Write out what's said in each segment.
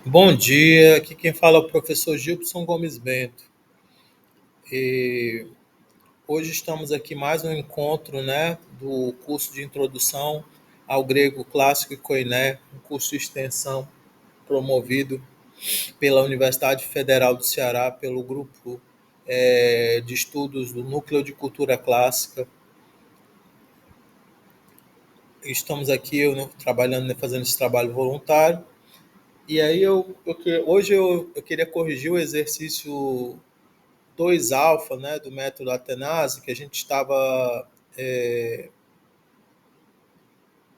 Bom dia, aqui quem fala é o professor Gilson Gomes Bento. E hoje estamos aqui mais um encontro, né, do curso de introdução ao grego clássico e koiné, um curso de extensão promovido pela Universidade Federal do Ceará, pelo grupo de estudos do Núcleo de Cultura Clássica. Estamos aqui trabalhando, né, fazendo esse trabalho voluntário. E aí hoje eu queria corrigir o exercício 2 alfa, né, do método Atenase, que a gente estava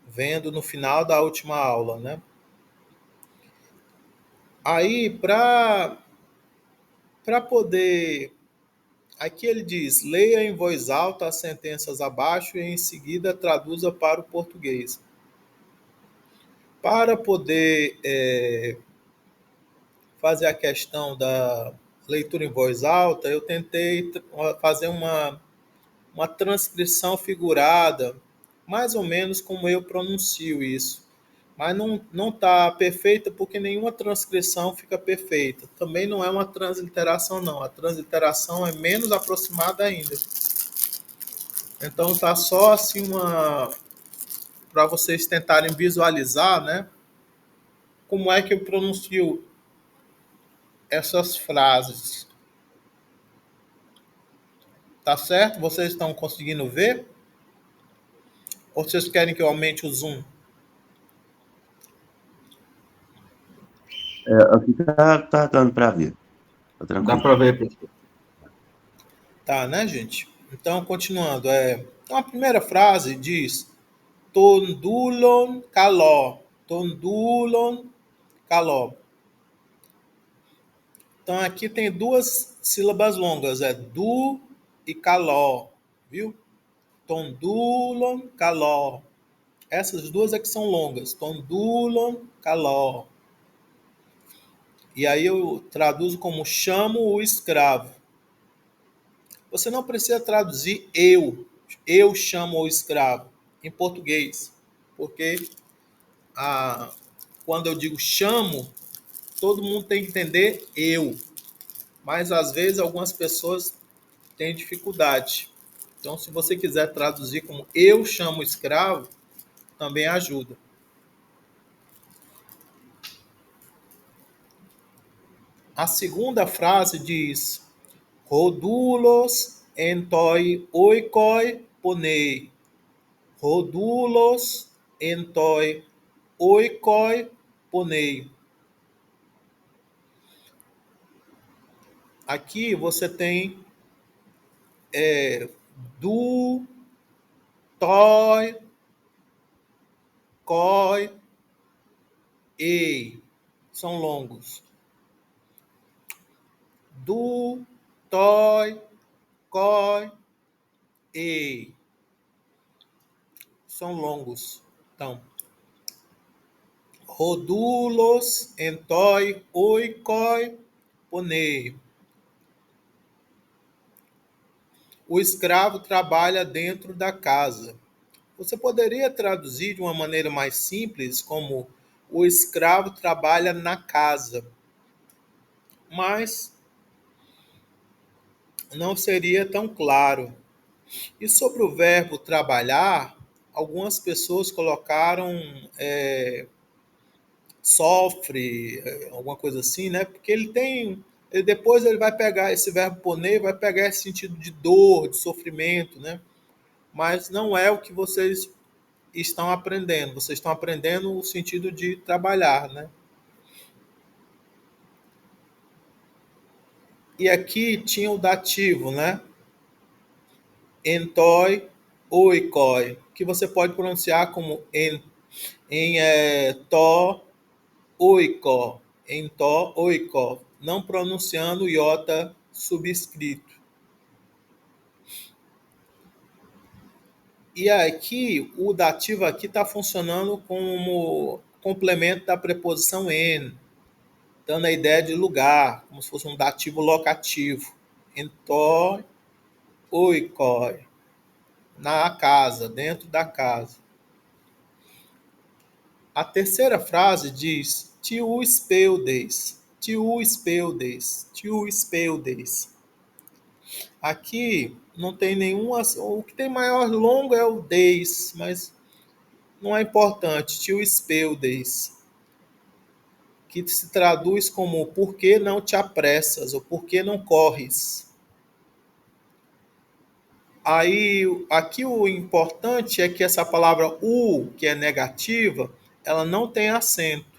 vendo no final da última aula, né? Aí, para poder... Aqui ele diz, leia em voz alta as sentenças abaixo e em seguida traduza para o português. Para poder fazer a questão da leitura em voz alta, eu tentei fazer uma transcrição figurada, mais ou menos como eu pronuncio isso. Mas não está perfeita porque nenhuma transcrição fica perfeita. Também não é uma transliteração, não. A transliteração é menos aproximada ainda. Então está só assim para vocês tentarem visualizar, né? Como é que eu pronuncio essas frases. Tá certo? Vocês estão conseguindo ver? Ou vocês querem que eu aumente o zoom? Aqui tá dando para ver. Tá Dá tranquilo. para ver, professor. Tá, né, gente? Então, continuando. Então, a primeira frase diz tondulon caló. Tondulon caló. Então, aqui tem duas sílabas longas. É du e caló. Viu? Tondulon caló. Essas duas é que são longas. Tondulon caló. E aí eu traduzo como chamo o escravo. Você não precisa traduzir eu chamo o escravo em português, porque quando eu digo chamo, todo mundo tem que entender eu, mas às vezes algumas pessoas têm dificuldade. Então, se você quiser traduzir como eu chamo o escravo, também ajuda. A segunda frase diz Rodulos entoi oikoi ponei. Rodulos entoi oikoi ponei. Aqui você tem du, toi, coi, ei. São longos. Du, toi, coi, ei. São longos. Então, rodulos entoi oikoi ponei. O escravo trabalha dentro da casa. Você poderia traduzir de uma maneira mais simples, como o escravo trabalha na casa, mas não seria tão claro. E sobre o verbo trabalhar, algumas pessoas colocaram sofre, alguma coisa assim, né? Porque depois ele vai pegar esse verbo poner, vai pegar esse sentido de dor, de sofrimento, né? Mas não é o que vocês estão aprendendo. Vocês estão aprendendo o sentido de trabalhar, né? E aqui tinha o dativo, né? Entoi, oikoi, que você pode pronunciar como to, oiko, em to, oiko, não pronunciando o iota subscrito. E aqui, o dativo aqui está funcionando como complemento da preposição en, dando a ideia de lugar, como se fosse um dativo locativo. Entó, oikoi, na casa, dentro da casa. A terceira frase diz Tiu espeudes, tiu espeudes, tiu espeudes. Aqui não tem nenhum. O que tem maior longo é o deis, mas não é importante. Tiu espeudes, que se traduz como por que não te apressas ou por que não corres. Aí, aqui o importante é que essa palavra u, que é negativa, ela não tem acento.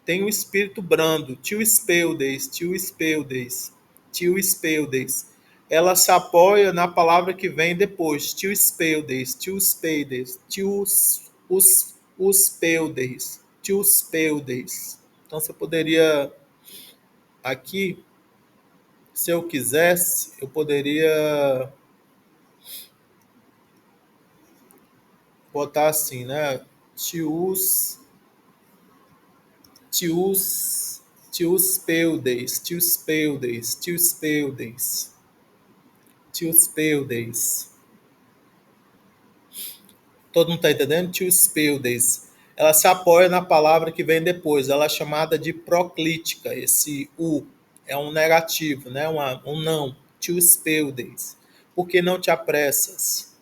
Tem um espírito brando, tio espeudes, tio espeudes, tio espeudes. Ela se apoia na palavra que vem depois, tio espeudes, tio espeudes, tio os peudes, tio espeudes. Então você poderia aqui, se eu quisesse, eu poderia botar assim, né? Tios, tios, tios peudes, tios peudes, tios peudes. Tios peudes. Todo mundo está entendendo? Tios peudes. Ela se apoia na palavra que vem depois. Ela é chamada de proclítica. Esse U é um negativo, né? Um não. Tios peudes. Por que não te apressas?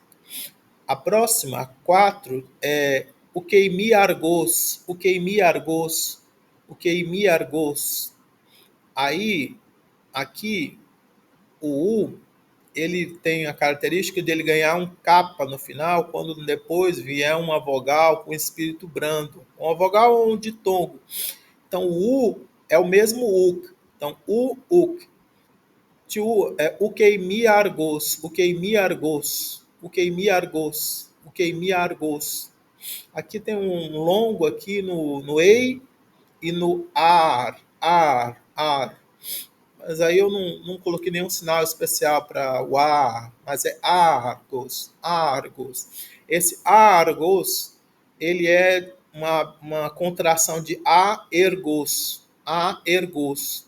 A próxima, a 4, é o queimi argos. O queimi argos. O queimi argos. Aí, aqui, o U ele tem a característica de ele ganhar um capa no final, quando depois vier uma vogal com espírito brando. Uma vogal ou um ditongo. Então, o U é o mesmo UK. Então, uk. O queimi argos, o queimi argos, o queimi argos, o queimi argos. Aqui tem um longo aqui no ei e no ar. Mas aí eu não coloquei nenhum sinal especial para o ar, mas é Argos, Argos. Esse Argos, ele é uma contração de aergos, aergos.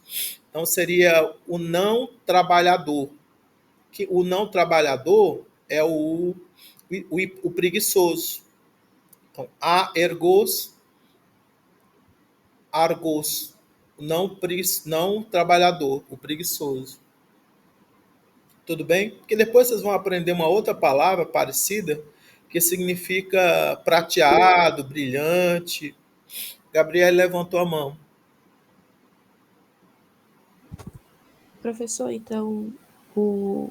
Então seria o não trabalhador. Que o não trabalhador é o preguiçoso. Então, aergos, argos, não trabalhador, o preguiçoso. Tudo bem? Porque depois vocês vão aprender uma outra palavra parecida que significa prateado, brilhante. Gabriel levantou a mão. Professor, então o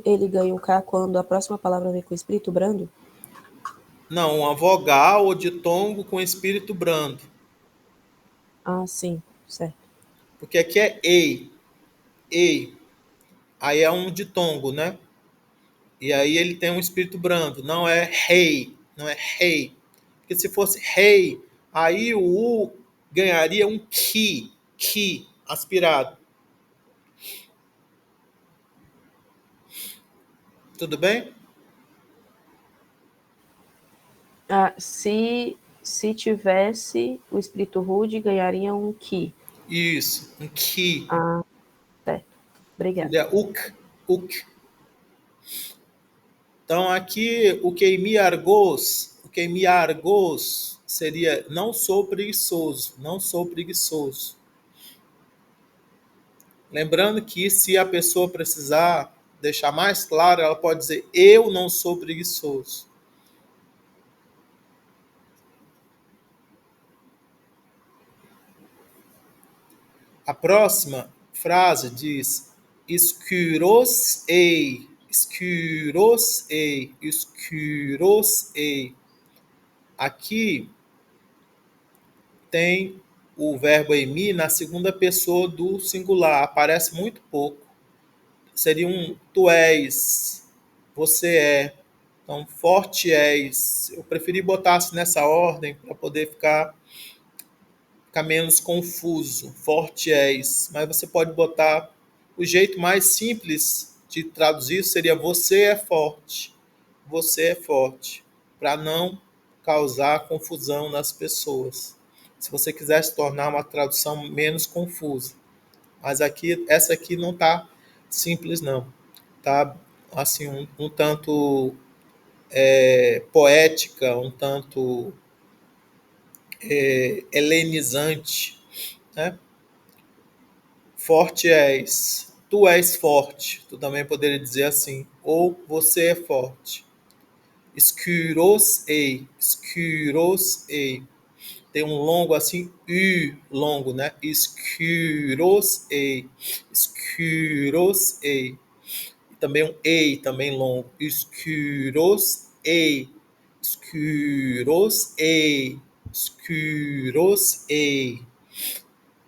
ele ganha um K quando a próxima palavra vem com espírito brando? Não, uma vogal ou ditongo com espírito brando. Ah, sim, certo. Porque aqui é ei, ei. Aí é um ditongo, né? E aí ele tem um espírito brando. Não é rei, não é rei. Porque se fosse rei, aí o U ganharia um ki, aspirado. Tudo bem? Ah, se tivesse o espírito rude, ganharia um Ki. Isso, um ki. Ah, certo. Obrigada. Seria uk. Então aqui o queimir argos seria não sou preguiçoso, não sou preguiçoso. Lembrando que se a pessoa precisar deixar mais claro, ela pode dizer eu não sou preguiçoso. A próxima frase diz escurosei, escurosei, escurosei. Aqui tem o verbo emi na segunda pessoa do singular, aparece muito pouco. Seria um tu és, você é. Então, forte és. Eu preferi botar nessa ordem para poder ficar menos confuso. Forte és. Mas você pode botar o jeito mais simples de traduzir seria você é forte. Você é forte. Para não causar confusão nas pessoas. Se você quiser se tornar uma tradução menos confusa. Mas aqui, essa aqui não está simples, não. Está assim, um tanto poética, um tanto helenizante, né? Forte és, tu és forte, tu também poderia dizer assim, ou você é forte. Escurosei. Tem um longo assim, longo, né? Escurosei. Escurosei. E também um ei, também longo. Escurosei. Escurosei. Escurosei.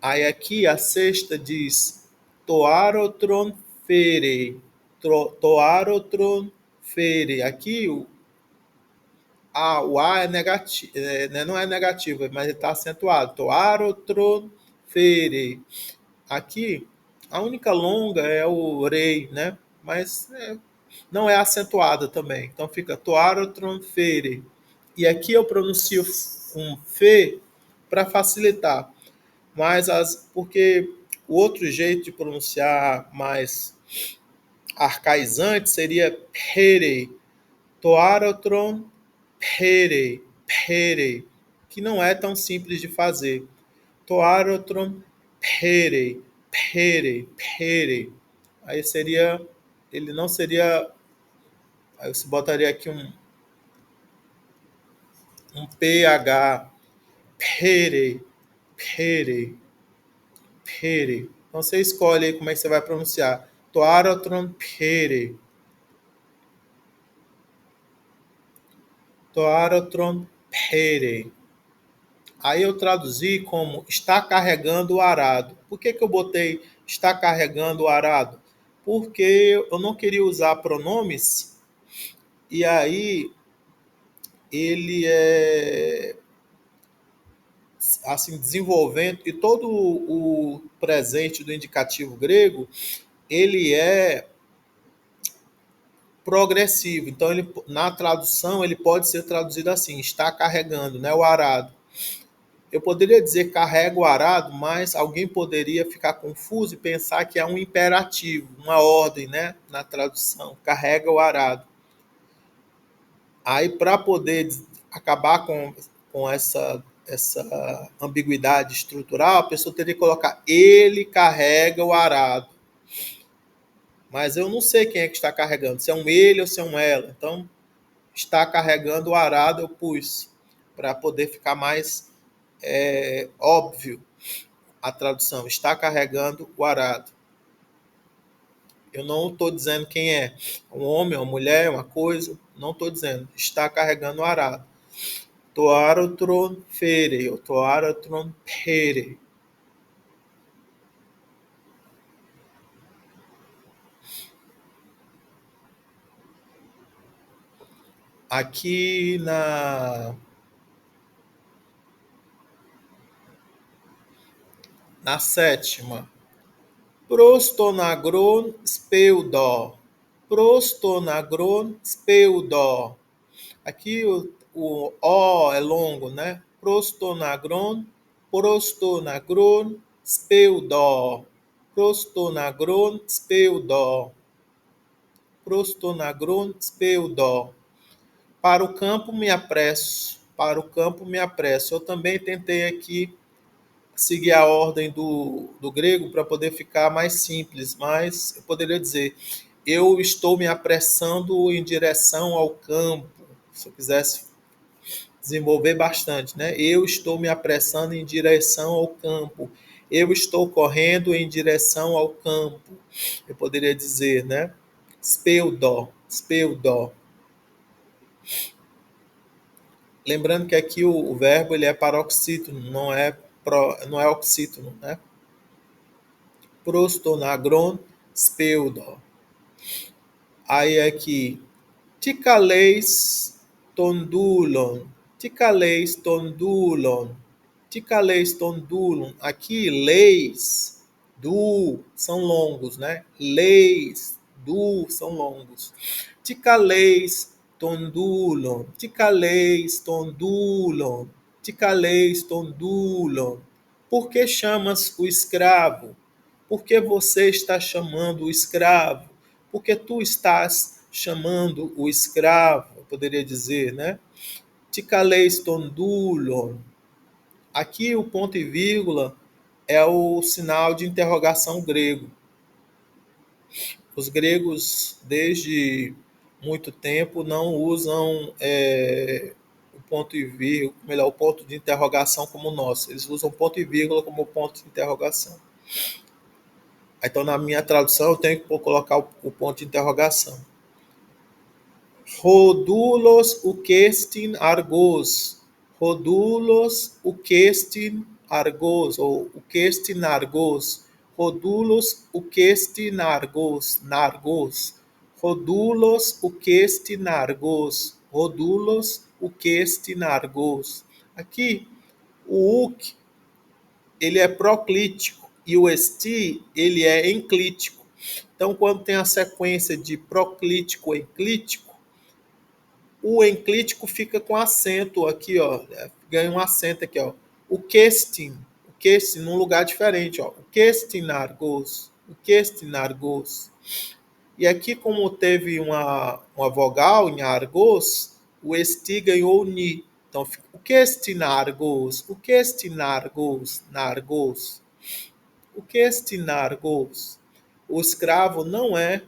Aí aqui a sexta diz toarotron fere. Toarotron fere. Aqui o A é negativo, não é negativo, mas está acentuado. Toarotron fere. Aqui a única longa é o rei, né? Mas não é acentuada também. Então fica toarotron fere. E aqui eu pronuncio um fe para facilitar. Porque o outro jeito de pronunciar mais arcaizante seria pere, toarotron pere, pere, que não é tão simples de fazer. Toarotron pere, pere, pere. Aí seria, ele não seria, aí você botaria aqui um PH, pere, pere, pere. Então você escolhe aí como é que você vai pronunciar. Toarotron pere. Toarotron pere. Aí eu traduzi como está carregando o arado. Por que eu botei está carregando o arado? Porque eu não queria usar pronomes e aí ele é assim desenvolvendo e todo o presente do indicativo grego ele é progressivo. Então ele, na tradução ele pode ser traduzido assim: está carregando, né, o arado. Eu poderia dizer carrega o arado, mas alguém poderia ficar confuso e pensar que é um imperativo, uma ordem, né, na tradução, carrega o arado. Aí, para poder acabar com essa ambiguidade estrutural, a pessoa teria que colocar ele carrega o arado. Mas eu não sei quem é que está carregando, se é um ele ou se é um ela. Então, está carregando o arado, eu pus, para poder ficar mais óbvio a tradução. Está carregando o arado. Eu não estou dizendo quem é. Um homem, uma mulher, uma coisa. Não estou dizendo. Está carregando o arado. Toarotron fere, ou toarotron pere. Aqui na sétima. Prostonagron speudó. Prostonagron speudó. Aqui o O é longo, né? Prostonagron, speudó. Prostonagron, speudó. Prostonagron, speudó. Para o campo me apresso. Para o campo me apresso. Eu também tentei aqui seguir a ordem do grego para poder ficar mais simples, mas eu poderia dizer, eu estou me apressando em direção ao campo. Se eu quisesse desenvolver bastante, né? Eu estou me apressando em direção ao campo. Eu estou correndo em direção ao campo. Eu poderia dizer, né? Speudó, speudó. Lembrando que aqui o verbo ele é paroxítono, não é oxítono, né? Prostonagron, speudó. Aí aqui, ticaleis tondulon, ticaleis tondulon, ticaleis tondulon. Aqui, leis, são longos, né? Leis, são longos. Ticaleis tondulon, ticaleis tondulon, ticaleis tondulon. Por que chamas o escravo? Por que você está chamando o escravo? Porque tu estás chamando o escravo, eu poderia dizer, né? Ticaleis tondulon. Aqui o ponto e vírgula é o sinal de interrogação grego. Os gregos, desde muito tempo, não usam o ponto e vírgula, melhor, o ponto de interrogação como o nosso. Eles usam ponto e vírgula como ponto de interrogação. Então, na minha tradução, eu tenho que colocar o ponto de interrogação. Rodulos ukestin argos. Rodulos ukestin argos, ou ukestin argos. Rodulos ukestin argos, nargos. Rodulos ukestin argos. Rodulos ukestin argos. Aqui, o uk, ele é proclítico, e o esti, ele é enclítico. Então, quando tem a sequência de proclítico e enclítico, o enclítico fica com acento aqui, ó. Ganha um acento aqui, ó. O questin num lugar diferente, ó. O questinargos. O questinargos. E aqui, como teve uma vogal em argos, o esti ganhou o ni. Então, fica o questinargos. O questinargos. Nargos. O questinargos. O escravo não é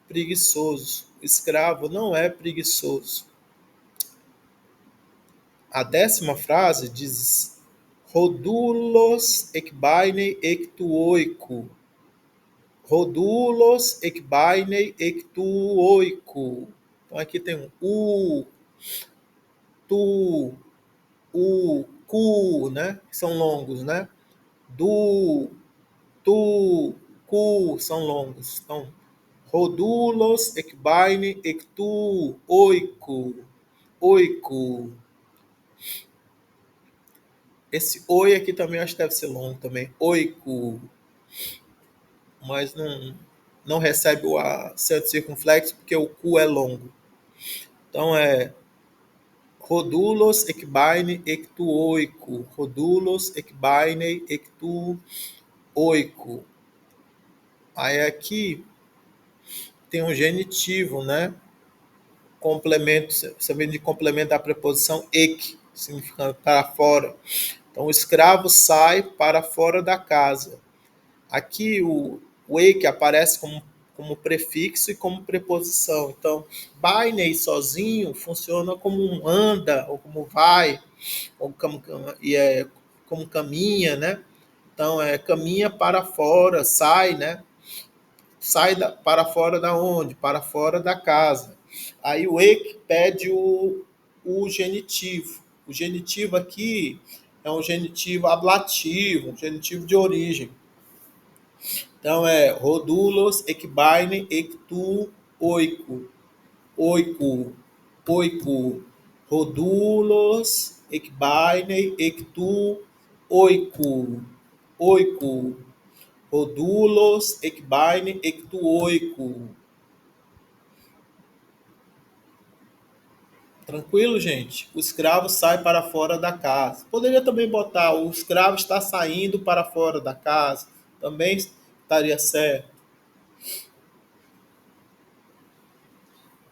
preguiçoso. O escravo não é preguiçoso. A 10ª frase diz: Rodulos ekbainei ektuoiku. Rodulos ekbainei ektuoiku. Então aqui tem um u, tu, u, cu, né? Que são longos, né? Du, tu, cu são longos. Então, rodulos ekbainei ektuoiku. Oiku. Esse oi aqui também acho que deve ser longo também. Oiku. Mas não recebe o acento circunflexo porque o cu é longo. Então é rodulos ekbaine ektuoiku. Rodulos ekbaine ektuoiku. Aí aqui tem um genitivo, né? Complemento, sabendo de complemento da preposição ek, significando para fora. Então, o escravo sai para fora da casa. Aqui o ek aparece como prefixo e como preposição. Então, bainei sozinho funciona como um anda, ou como vai, ou como caminha, né? Então, caminha para fora, sai, né? Sai para fora da onde? Para fora da casa. Aí o ek pede o genitivo. O genitivo aqui é um genitivo ablativo, um genitivo de origem. Então é rodulos ekbaine ektu oiku. Oiku. Oiku. Rodulos ekbaine ektu oiku. Oiku. Rodulos ekbaine ektu oiku. Tranquilo, gente? O escravo sai para fora da casa. Poderia também botar o escravo está saindo para fora da casa. Também estaria certo.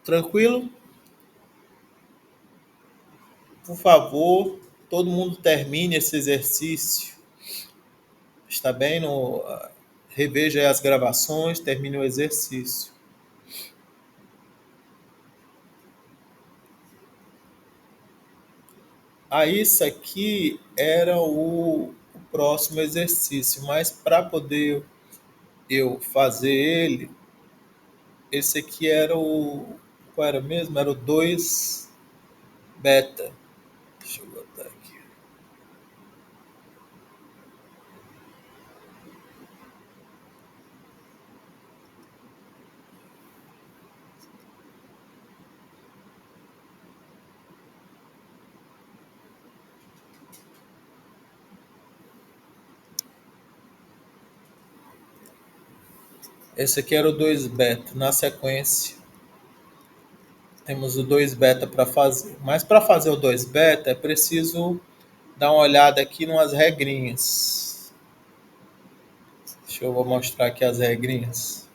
Tranquilo? Por favor, todo mundo termine esse exercício. Está bem? Reveja as gravações, termine o exercício. Aí, isso aqui era o próximo exercício, mas para poder eu fazer ele, esse aqui era o... Qual era mesmo? Era o 2 beta. Deixa eu botar aqui. Esse aqui era o 2 beta. Na sequência, temos o 2 beta para fazer. Mas para fazer o 2 beta, é preciso dar uma olhada aqui nas regrinhas. Deixa eu mostrar aqui as regrinhas.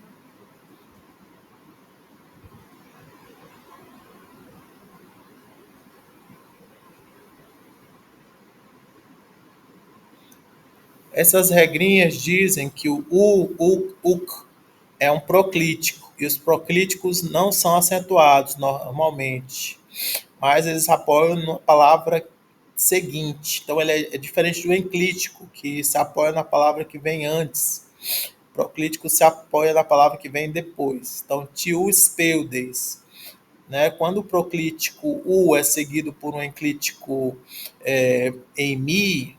Essas regrinhas dizem que o uk é um proclítico, e os proclíticos não são acentuados normalmente, mas eles apoiam na palavra seguinte. Então, ele é diferente do enclítico, que se apoia na palavra que vem antes. O proclítico se apoia na palavra que vem depois. Então, tiu speudes, né? Quando o proclítico u é seguido por um enclítico em mi,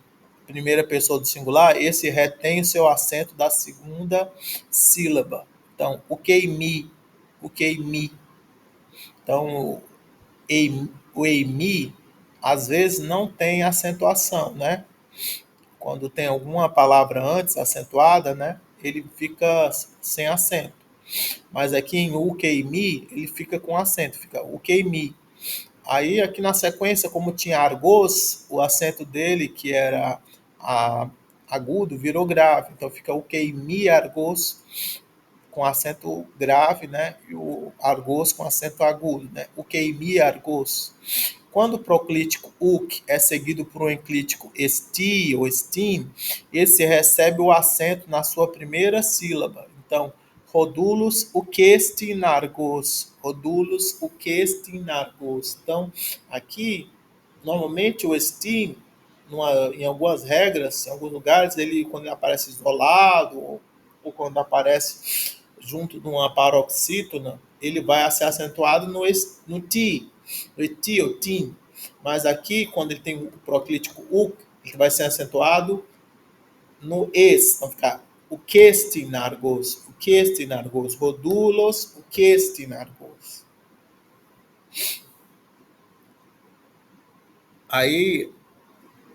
primeira pessoa do singular, esse retém o seu acento da segunda sílaba. Então, o que mi. Então, o eimi, às vezes, não tem acentuação, né? Quando tem alguma palavra antes acentuada, né? Ele fica sem acento. Mas aqui em ukeimi, ele fica com acento, fica ukeimi. Aí aqui na sequência, como tinha argos, o acento dele, que era agudo, virou grave. Então fica ukeimi argos com acento grave, né? E o argos com acento agudo, né? Ukeimi argos. Quando o proclítico uk é seguido por um enclítico esti ou estin, esse recebe o acento na sua primeira sílaba. Então, rodulus uquestinargos. Rodulus uquestinargos. Então, aqui, normalmente o estin, em algumas regras, em alguns lugares, ele quando ele aparece isolado ou quando aparece junto de uma paroxítona, ele vai ser acentuado no ti, no ti ou tim. Mas aqui, quando ele tem o proclítico uk, ele vai ser acentuado no es. Então ficar o questinargos, rodulos, o questinargos. Aí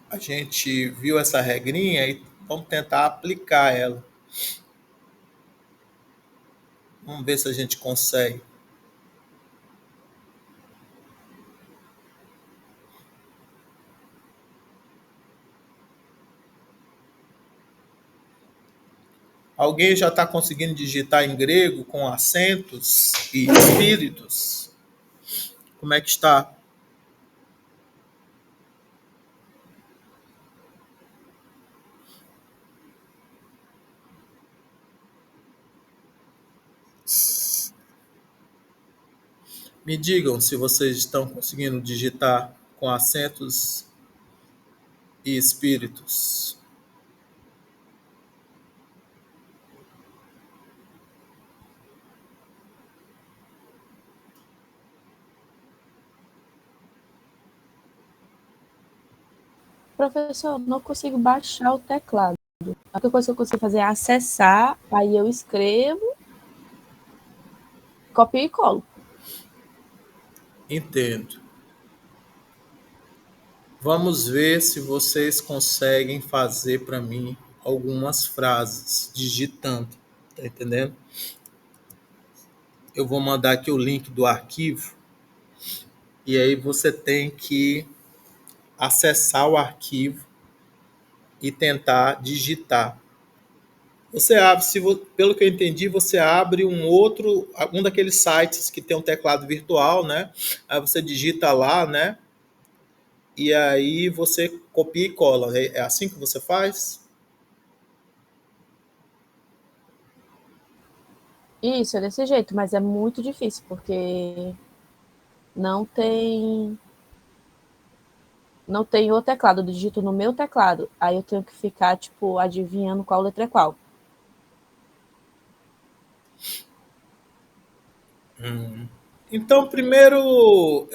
a gente viu essa regrinha e vamos tentar aplicar ela. Vamos ver se a gente consegue. Alguém já está conseguindo digitar em grego com acentos e espíritos? Como é que está? Me digam se vocês estão conseguindo digitar com acentos e espíritos. Professor, não consigo baixar o teclado. A única coisa que eu consigo fazer é acessar, aí eu escrevo, copio e colo. Entendo. Vamos ver se vocês conseguem fazer para mim algumas frases digitando. Tá entendendo? Eu vou mandar aqui o link do arquivo e aí você tem que acessar o arquivo e tentar digitar. Você abre, pelo que eu entendi, você abre um daqueles sites que tem um teclado virtual, né? Aí você digita lá, né? E aí você copia e cola. É assim que você faz? Isso, é desse jeito, mas é muito difícil, porque não tem o teclado, eu digito no meu teclado. Aí eu tenho que ficar, tipo, adivinhando qual letra é qual. Então, primeiro,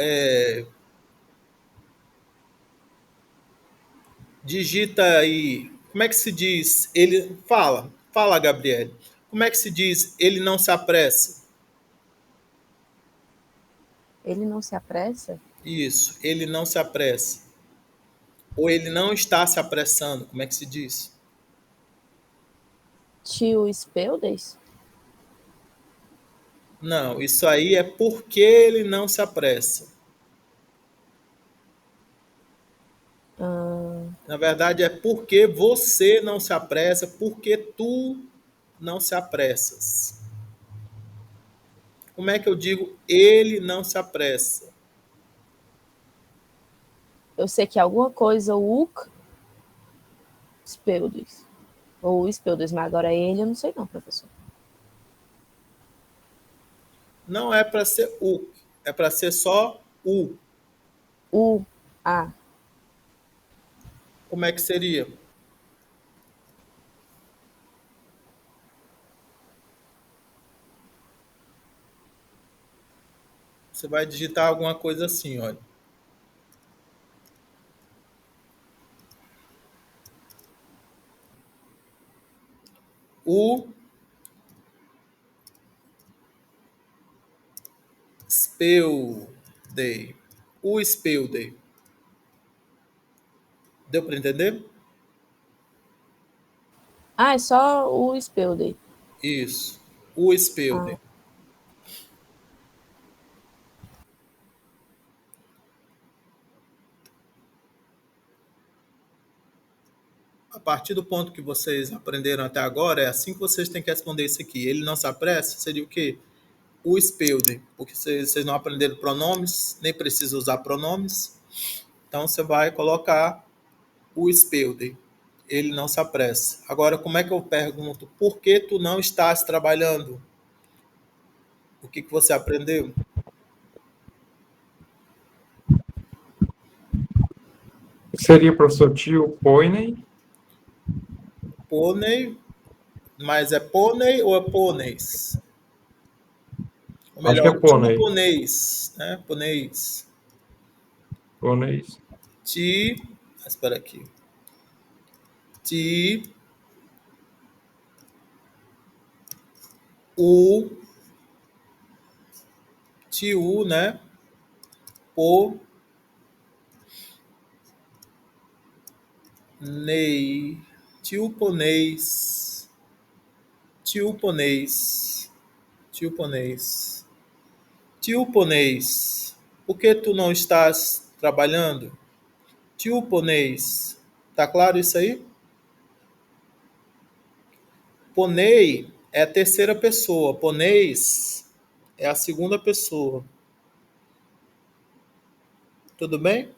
digita aí. Como é que se diz? Ele fala, Gabriele. Como é que se diz? Ele não se apressa. Ele não se apressa? Isso, ele não se apressa. Ou ele não está se apressando. Como é que se diz? Tio Speldes? Não, isso aí é porque ele não se apressa. Na verdade, é porque você não se apressa, porque tu não se apressas. Como é que eu digo ele não se apressa? Eu sei que alguma coisa, o Uk Speldes. Ou o Speldes, mas agora ele eu não sei não, professor. Não é para ser U, é para ser só U. U, A. Como é que seria? Você vai digitar alguma coisa assim, olha. U Spelday. U Spelday. Deu para entender? Ah, é só o Speldes. Isso. U Ah, Spelday. A partir do ponto que vocês aprenderam até agora, é assim que vocês têm que responder isso aqui. Ele não se apressa, seria o quê? O Spelden, porque vocês não aprenderam pronomes, nem precisa usar pronomes. Então você vai colocar o Spelden. Ele não se apressa. Agora, como é que eu pergunto? Por que tu não estás trabalhando? O que você aprendeu? Seria professor tio Poiney? Pônei, mas é pônei ou é pôneis? Ou Acho que é melhor, tio Pônei. pôneis, né? Pôneis. Pôneis. Ti, espera aqui. Ti, u, tiu, né? Po, nei, tio ponês, tio ponês, tio ponês, tio ponês. Por que tu não estás trabalhando? Tio ponês. Tá claro isso aí? Ponei é a terceira pessoa, ponês é a segunda pessoa. Tudo bem?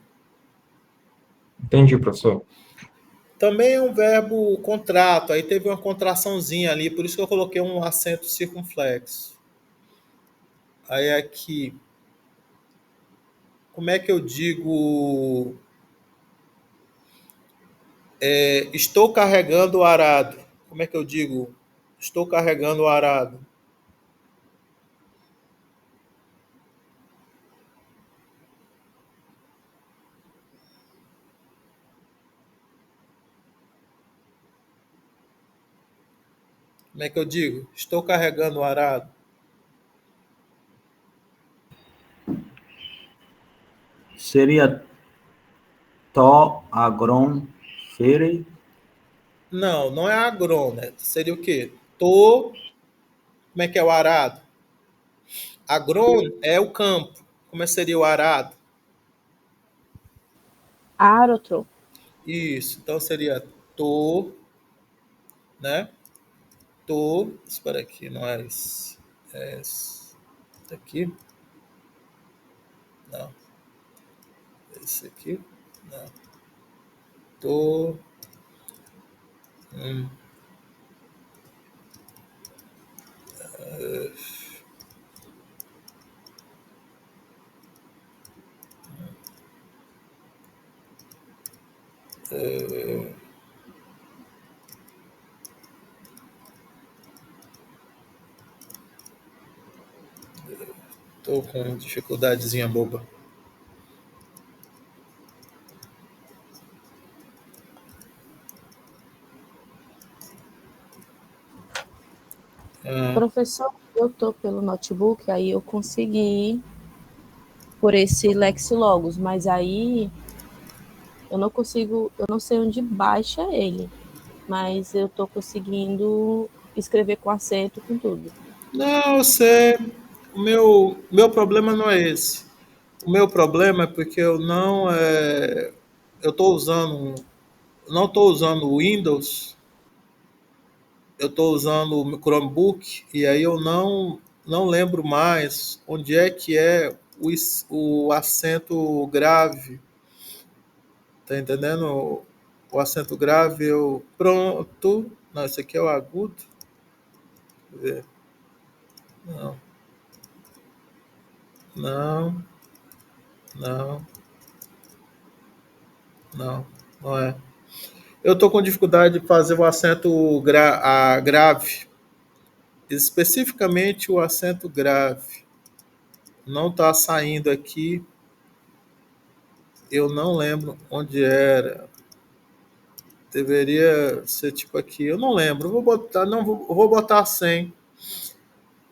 Entendi, professor. Também é um verbo contrato, aí teve uma contraçãozinha ali, por isso que eu coloquei um acento circunflexo. Aí aqui, como é que eu digo? Estou carregando o arado. Como é que eu digo? Estou carregando o arado. Como é que eu digo? Estou carregando o arado. Seria to agron fere. Não, não é agron, né? Seria o quê? Tô. Como é que é o arado? Agron é o campo. Como é que seria o arado? Arotro. Isso. Então seria tô, né? Tô. Espera aqui, não é isso. É isso aqui? Não. Esse aqui? Não. Tô. Hum, tô com dificuldadezinha boba. Ah, Professor, eu tô pelo notebook, aí eu consegui por esse Lexilogos, mas aí eu não consigo, eu não sei onde baixa ele, mas eu tô conseguindo escrever com acento, com tudo. não, eu sei. O meu problema não é esse. O meu problema é porque eu não. Eu tô usando. Não estou usando o Windows, eu estou usando o Chromebook e aí eu não lembro mais onde é o acento grave. Tá entendendo? O acento grave, eu pronto. Não, esse aqui é o agudo. Deixa eu ver. Não, não, não, não, não é. Eu tô com dificuldade de fazer o acento grave. Especificamente o acento grave. Não tá saindo aqui. Eu não lembro onde era. Deveria ser tipo aqui. Eu não lembro. Vou botar, não, vou botar 100.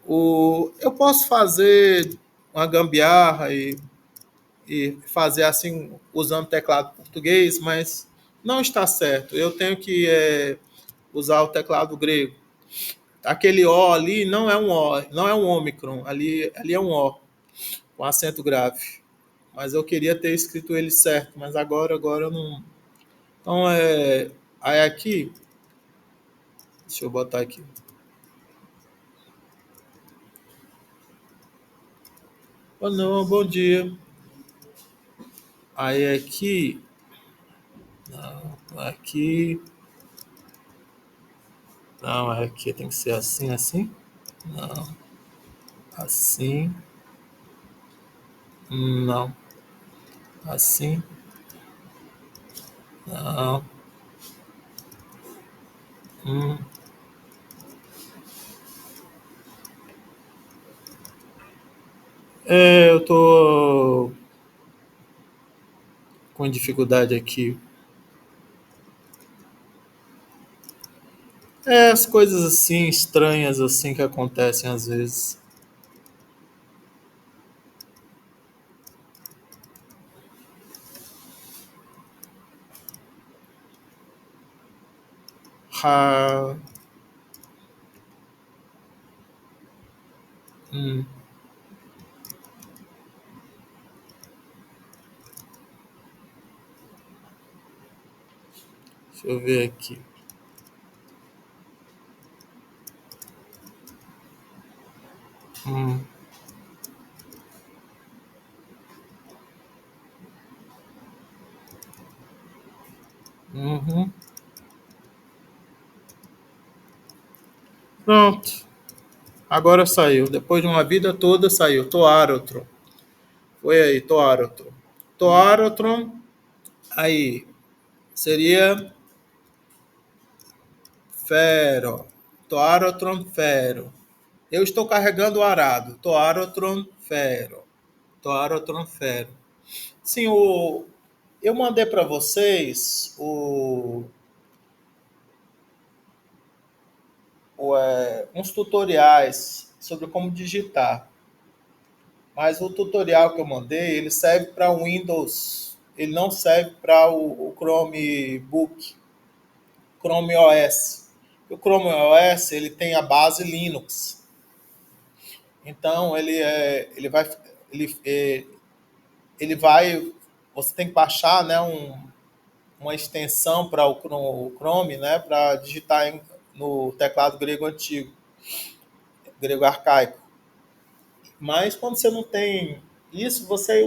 Eu posso fazer uma gambiarra e fazer assim, usando teclado português, mas não está certo. Eu tenho que usar o teclado grego. Aquele O ali não é um O, não é um ômicron. Ali é um O, com acento grave. Mas eu queria ter escrito ele certo, mas agora eu não. Então, aí aqui, deixa eu botar aqui. Oh, não, bom dia. Aí aqui, não, aqui, não, aqui tem que ser assim, assim. Não, assim, não, assim, não. Hum. Eu tô com dificuldade aqui. As coisas assim, estranhas assim que acontecem às vezes. Ha, hum, deixa eu ver aqui. Hum, uhum. Pronto. Agora saiu. Depois de uma vida toda saiu. Toarotron. Foi aí, Toarotron. Toarotron, aí, seria Fero. Toarotron Fero. Eu estou carregando o arado. Toarotron Fero. Toarotron Fero. Sim, eu mandei para vocês uns tutoriais sobre como digitar. Mas o tutorial que eu mandei, ele serve para o Windows. Ele não serve para o Chromebook, Chrome OS. O Chrome OS ele tem a base Linux. Então ele, é, ele vai, você tem que baixar, né, uma extensão para o Chrome, né, para digitar no teclado grego antigo, grego arcaico. Mas quando você não tem isso, você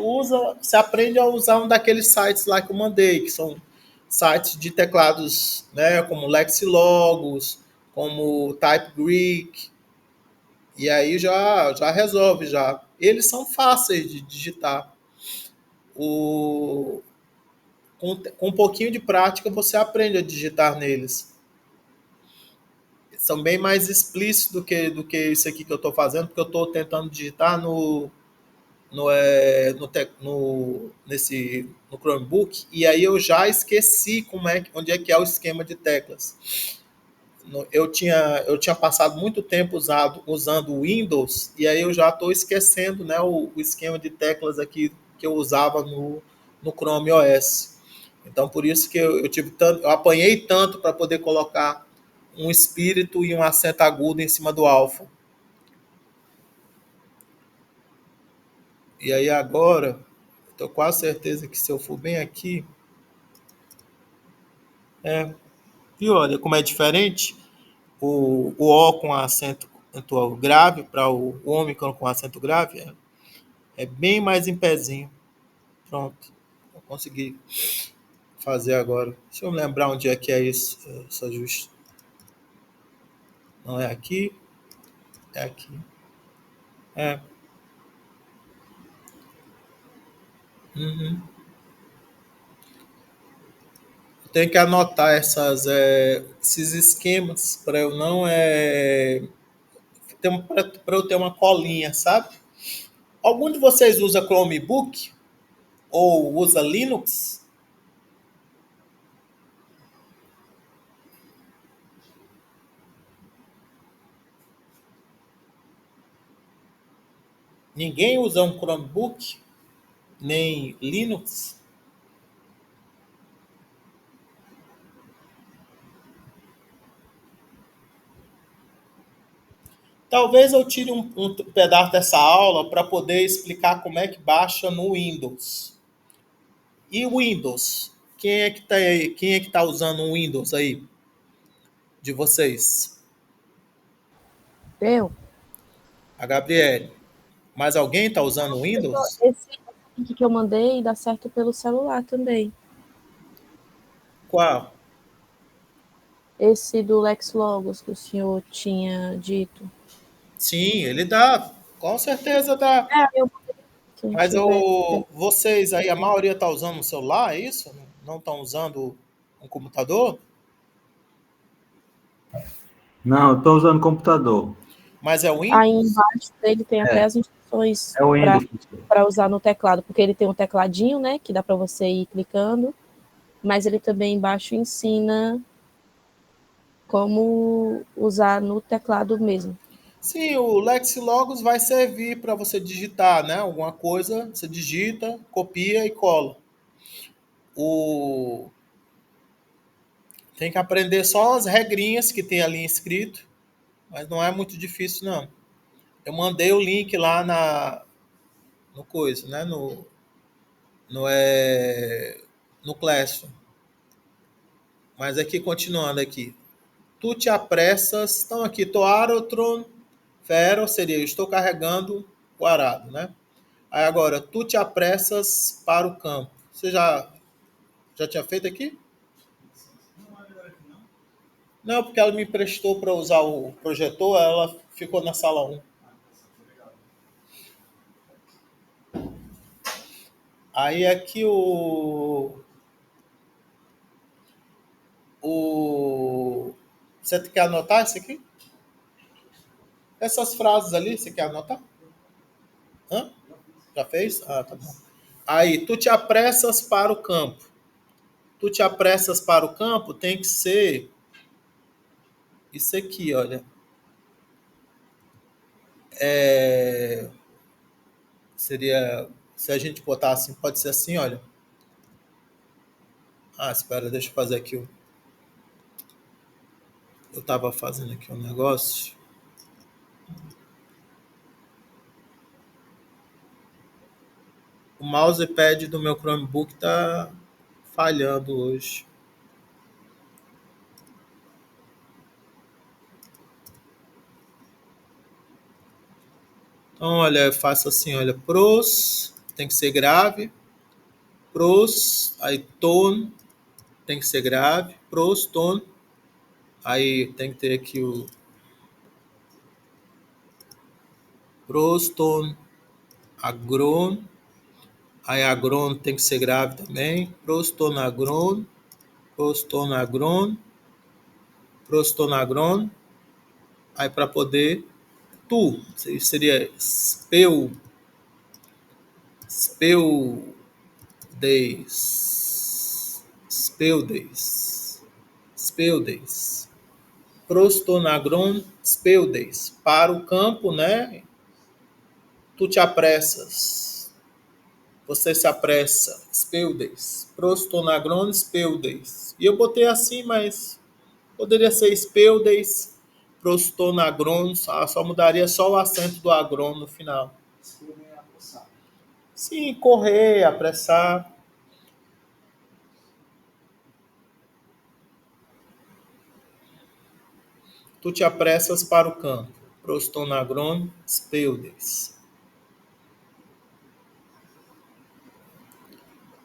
aprende a usar um daqueles sites lá que eu mandei, que são sites de teclados, né, como Lexilogos, como Type Greek, e aí já resolve já. Eles são fáceis de digitar. O, com um pouquinho de prática você aprende a digitar neles. São bem mais explícitos do que isso aqui que eu estou fazendo, porque eu estou tentando digitar no Chromebook, e aí eu já esqueci onde é que é o esquema de teclas. Eu tinha passado muito tempo usando o Windows, e aí eu já estou esquecendo, né, o esquema de teclas aqui que eu usava no Chrome OS. Então, por isso que eu apanhei tanto para poder colocar um espírito e um acento agudo em cima do alfa. E aí agora, estou quase certeza que se eu for bem aqui, e olha como é diferente o O com acento grave para o ômicron com acento grave, é bem mais em pezinho. Pronto, eu consegui fazer agora. Deixa eu me lembrar onde é que é isso, esse ajuste. Não é aqui, é aqui. É. Uhum. Tenho que anotar esses esquemas para eu não para eu ter uma colinha, sabe? Algum de vocês usa Chromebook ou usa Linux? Ninguém usa um Chromebook nem Linux? Talvez eu tire um pedaço dessa aula para poder explicar como é que baixa no Windows. E o Windows? Quem é que tá aí? Quem é que tá usando o Windows aí de vocês? Eu? A Gabriele. Mais alguém está usando o Windows? Esse link que eu mandei dá certo pelo celular também. Qual? Esse do Lex Logos que o senhor tinha dito. Sim, ele dá. Com certeza dá. Eu mandei aqui, Mas deixa eu ver. vocês aí, a maioria está usando o celular, é isso? Não estão usando um computador? Não, eu estou usando computador. Mas é o Aí Windows? embaixo dele tem até as instruções É o Windows. para usar no teclado, porque ele tem um tecladinho, né, que dá para você ir clicando, mas ele também embaixo ensina como usar no teclado mesmo. Sim, o Lexilogos vai servir para você digitar, né? Alguma coisa, você digita, copia e cola. O... Tem que aprender só as regrinhas que tem ali escrito, mas não é muito difícil, não. Eu mandei o link lá no coisa, né? No Classroom. Mas aqui, continuando aqui. Tu te apressas. Então aqui, toarotron, fero, seria eu estou carregando o arado, né? Aí agora, tu te apressas para o campo. Você já tinha feito aqui? Não, porque ela me emprestou para usar o projetor, ela ficou na sala 1. Aí aqui você quer anotar isso aqui? Essas frases ali, você quer anotar? Hã? Já fez? Ah, tá bom. Aí, tu te apressas para o campo. Tu te apressas para o campo tem que ser isso aqui, olha. Seria, se a gente botar assim, pode ser assim, olha. Ah, espera, deixa eu fazer aqui. Eu estava fazendo aqui um negócio. O mousepad do meu Chromebook tá falhando hoje. Então, olha, eu faço assim, olha, pros, tem que ser grave, pros, aí tone, tem que ser grave, pros, tone, aí tem que ter aqui o pros, tone, agron, aí agron tem que ser grave também, pros, tone, agron, pros, tone, agron, pros, tone, agron, aí para poder tu, seria speu, days, speudes, prostonagron, speudes, para o campo, né? Tu te apressas, você se apressa, speudes, prostonagron, speudes. E eu botei assim, mas poderia ser speudes, prostonagron, só mudaria só o acento do agron no final. Sim, correr, apressar. Tu te apressas para o campo. Prostonagron, speudes.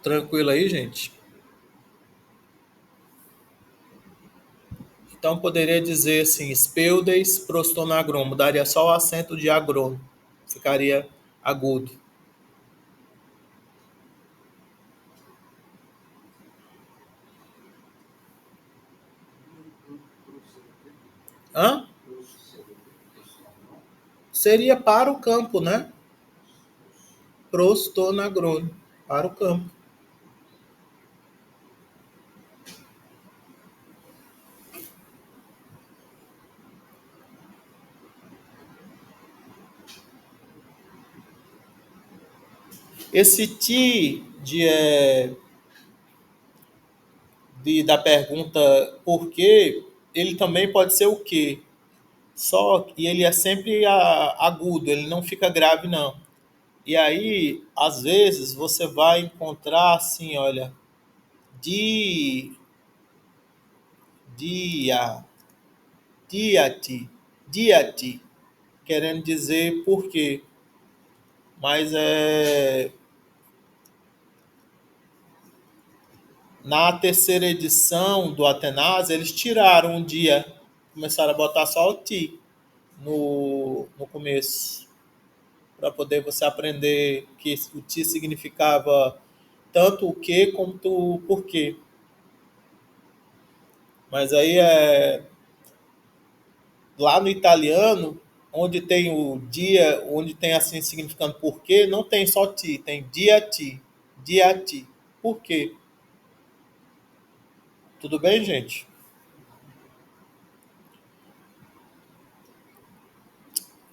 Tranquilo aí, gente? Então, poderia dizer assim, speudes prostonagron, mudaria só o acento de agron, ficaria agudo. Hã? Seria para o campo, né? Prostonagron, para o campo. Esse ti da pergunta por quê, ele também pode ser o quê. Só que ele é sempre agudo, ele não fica grave, não. E aí, às vezes, você vai encontrar assim, olha, di, dia, diati, diati, querendo dizer por quê. Mas na terceira edição do Atenas, eles tiraram um dia, começaram a botar só o ti no começo, para poder você aprender que o ti significava tanto o que como o porquê. Mas aí lá no italiano, onde tem o dia, onde tem assim significando porquê, não tem só ti, tem dia-ti, dia-ti. Por quê? Tudo bem, gente?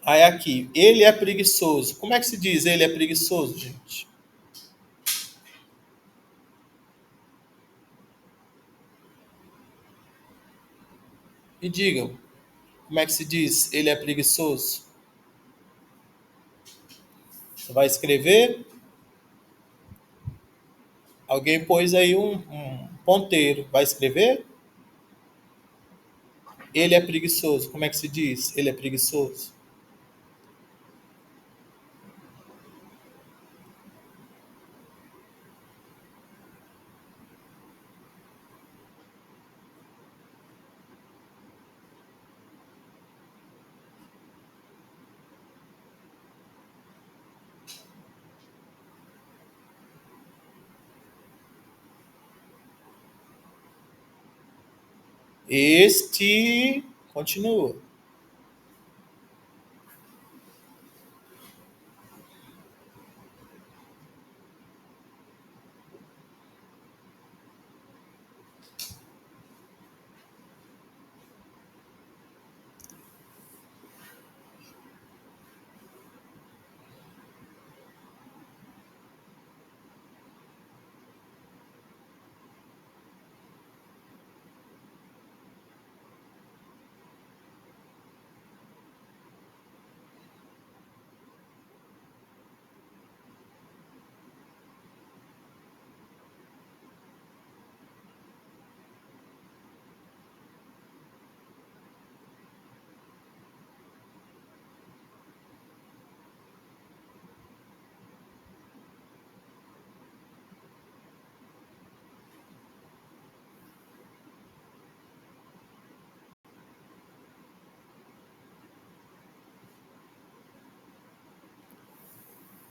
Aí aqui, ele é preguiçoso. Como é que se diz ele é preguiçoso, gente? Me digam, como é que se diz ele é preguiçoso? Você vai escrever? Alguém pôs aí um ponteiro. Vai escrever? Ele é preguiçoso. Como é que se diz? Ele é preguiçoso. Este continua.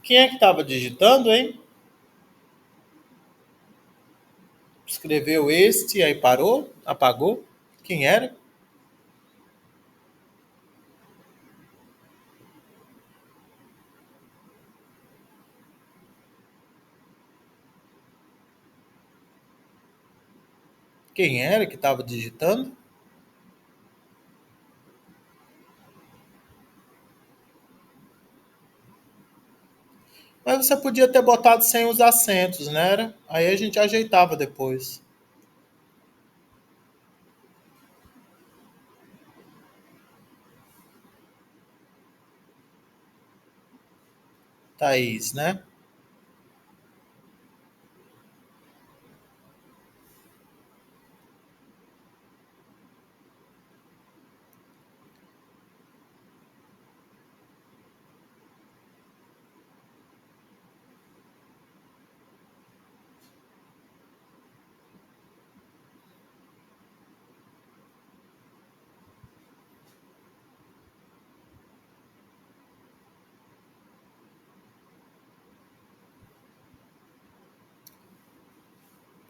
Quem é que estava digitando, hein? Escreveu este, aí parou, apagou. Quem era? Quem era que estava digitando? Mas você podia ter botado sem os acentos, né? Aí a gente ajeitava depois. Thaís, né?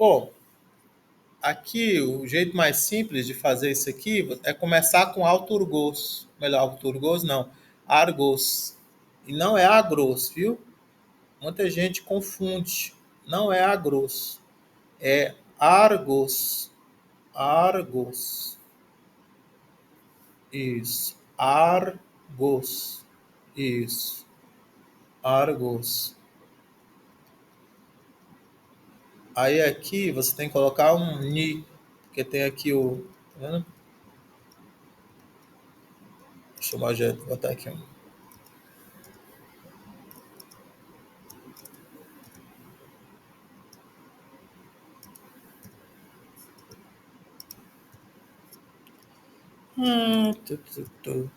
Bom, aqui o jeito mais simples de fazer isso aqui é começar com auturgos. Melhor, auturgos não, argos. E não é agros, viu? Muita gente confunde. Não é agros. É argos. Argos. Isso. Argos. Isso. Argos. Aí aqui você tem que colocar um ni, porque tem aqui o. Tá vendo? Deixa eu botar aqui um. Tu, tu, tu.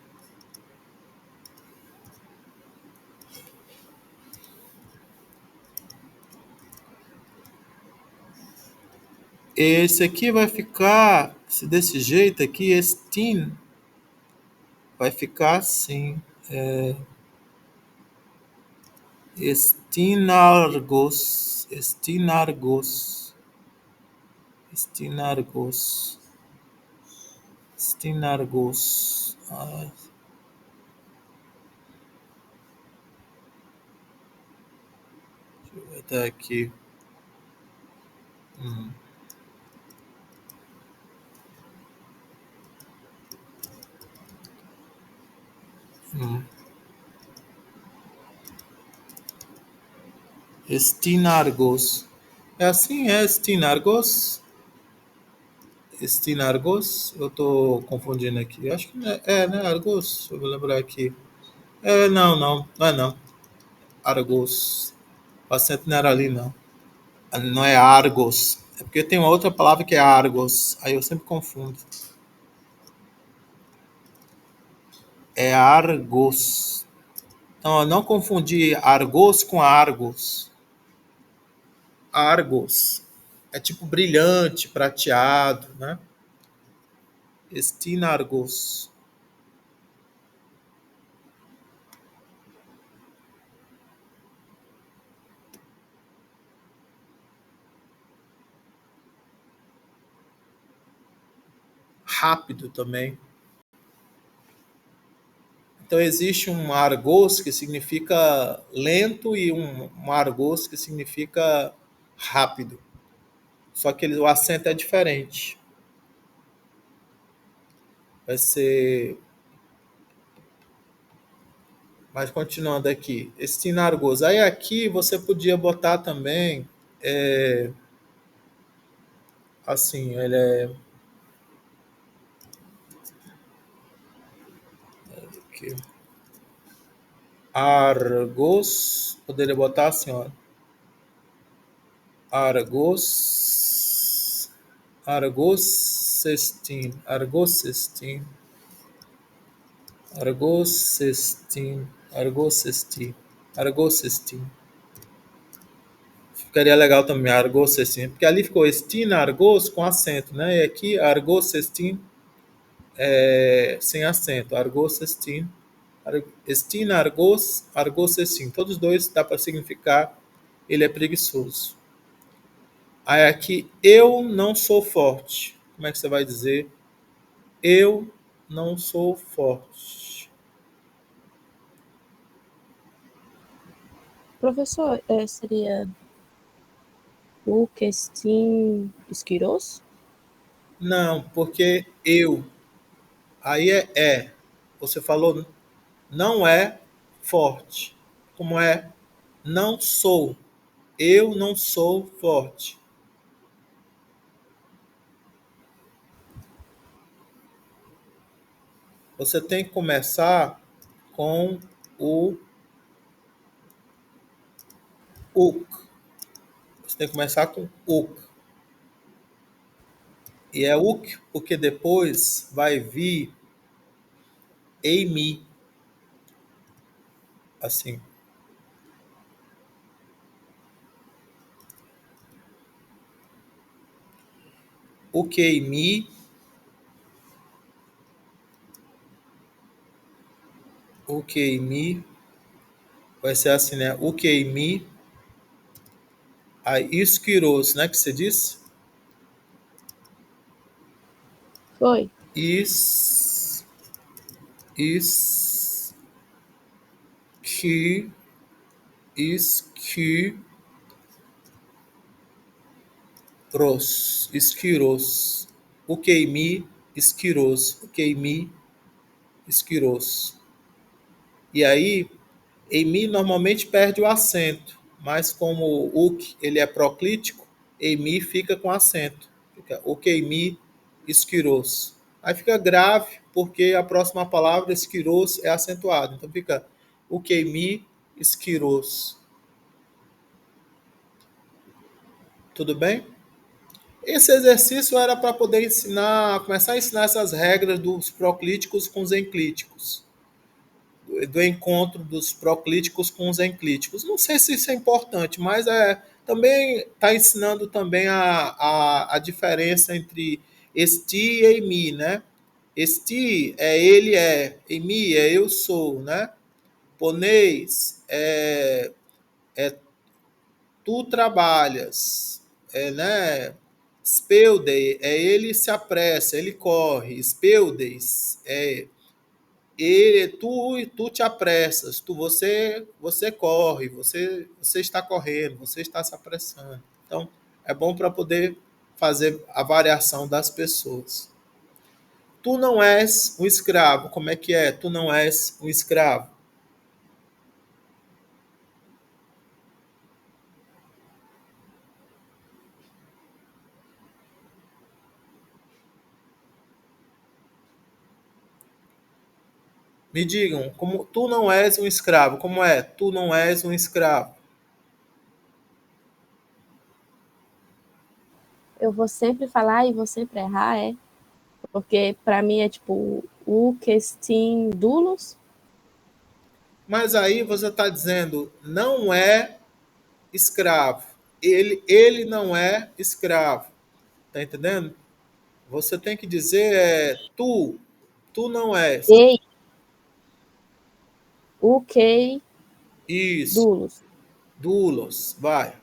Esse aqui vai ficar desse jeito aqui, estin vai ficar assim. Estinargos, estinargos, estinargos, estinargos. Deixa eu botar aqui. Estinargos. É assim, é Estinargos? Estinargos? Eu tô confundindo aqui. Acho que né? Argos. Eu vou lembrar aqui. Não é não. Argos. O acento não era ali, não. Não é Argos. É porque tem uma outra palavra que é Argos. Aí eu sempre confundo. É Argos. Então, eu não confundir Argos com Argos. Argos. É tipo brilhante, prateado, né? Estinargos. Rápido também. Então existe um argos que significa lento e um argos que significa rápido. Só que o acento é diferente. Vai ser. Mas continuando aqui, estinargos. Aí aqui você podia botar também. Assim, ele é. Aqui. Argos. Poderia botar assim, ó. Argos. Argosestin. Argosestin. Argosestin. Argosestin. Argosestin. Ficaria legal também, argosestin. Porque ali ficou estina, argos com acento, né? E aqui, argosestin sem acento. Argosestin. Estina, argos, argosestin. Todos os dois dá para significar ele é preguiçoso. Aí aqui, eu não sou forte. Como é que você vai dizer? Eu não sou forte. Professor, seria o questim esquiros? Não, porque eu. Aí é. Você falou não é forte. Como é? Não sou. Eu não sou forte. Você tem que começar com o uk. Você tem que começar com uk. E é uk porque depois vai vir eimi. Assim. Ukeimi. Ukeimi. Vai ser assim, né? Ukeimi. Aí, isquiros, né, que você disse? Foi. Is, isqui, isquiros, isquiros. O queimi, isquiros. O queimi, isquiros. E aí, emi normalmente perde o acento, mas como o uk ele é proclítico, emi fica com acento. Fica o queimi, isquiros. Aí fica grave, porque a próxima palavra, isquiros, é acentuada. Então fica o queimi, isquiros. Tudo bem? Esse exercício era para poder ensinar, começar a ensinar essas regras dos proclíticos com os enclíticos, do encontro dos proclíticos com os enclíticos. Não sei se isso é importante, mas também está ensinando também a diferença entre esti e emi, né? Esti é ele é, emi é eu sou, né? Poneis é tu trabalhas, né? Speude é ele se apressa, ele corre. Speudes é tu te apressas, você corre, você está correndo, você está se apressando. Então, é bom para poder fazer a variação das pessoas. Tu não és um escravo. Como é que é? Tu não és um escravo. Me digam, como tu não és um escravo. Como é? Tu não és um escravo. Eu vou sempre falar e vou sempre errar, é? Porque para mim é tipo o questim dulos. Mas aí você está dizendo, não é escravo. Ele não é escravo. Tá entendendo? Você tem que dizer tu não és. Ei, o que Isso, dulos. doulos, vai.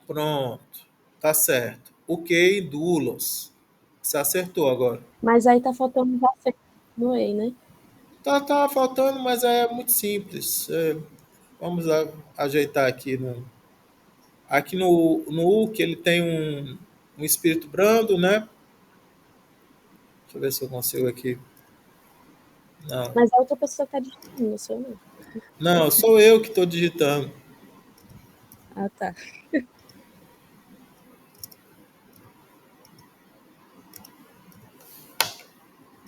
Pronto, tá certo. Ok, doulos. Você acertou agora. Mas aí tá faltando um acento no ei, né? Tá faltando, mas é muito simples. Vamos ajeitar aqui. Aqui no U, que ele tem um espírito brando, né? Deixa eu ver se eu consigo aqui. Não, Mas a outra pessoa tá digitando, não sou eu, não. não, sou eu que estou digitando. Ah, tá.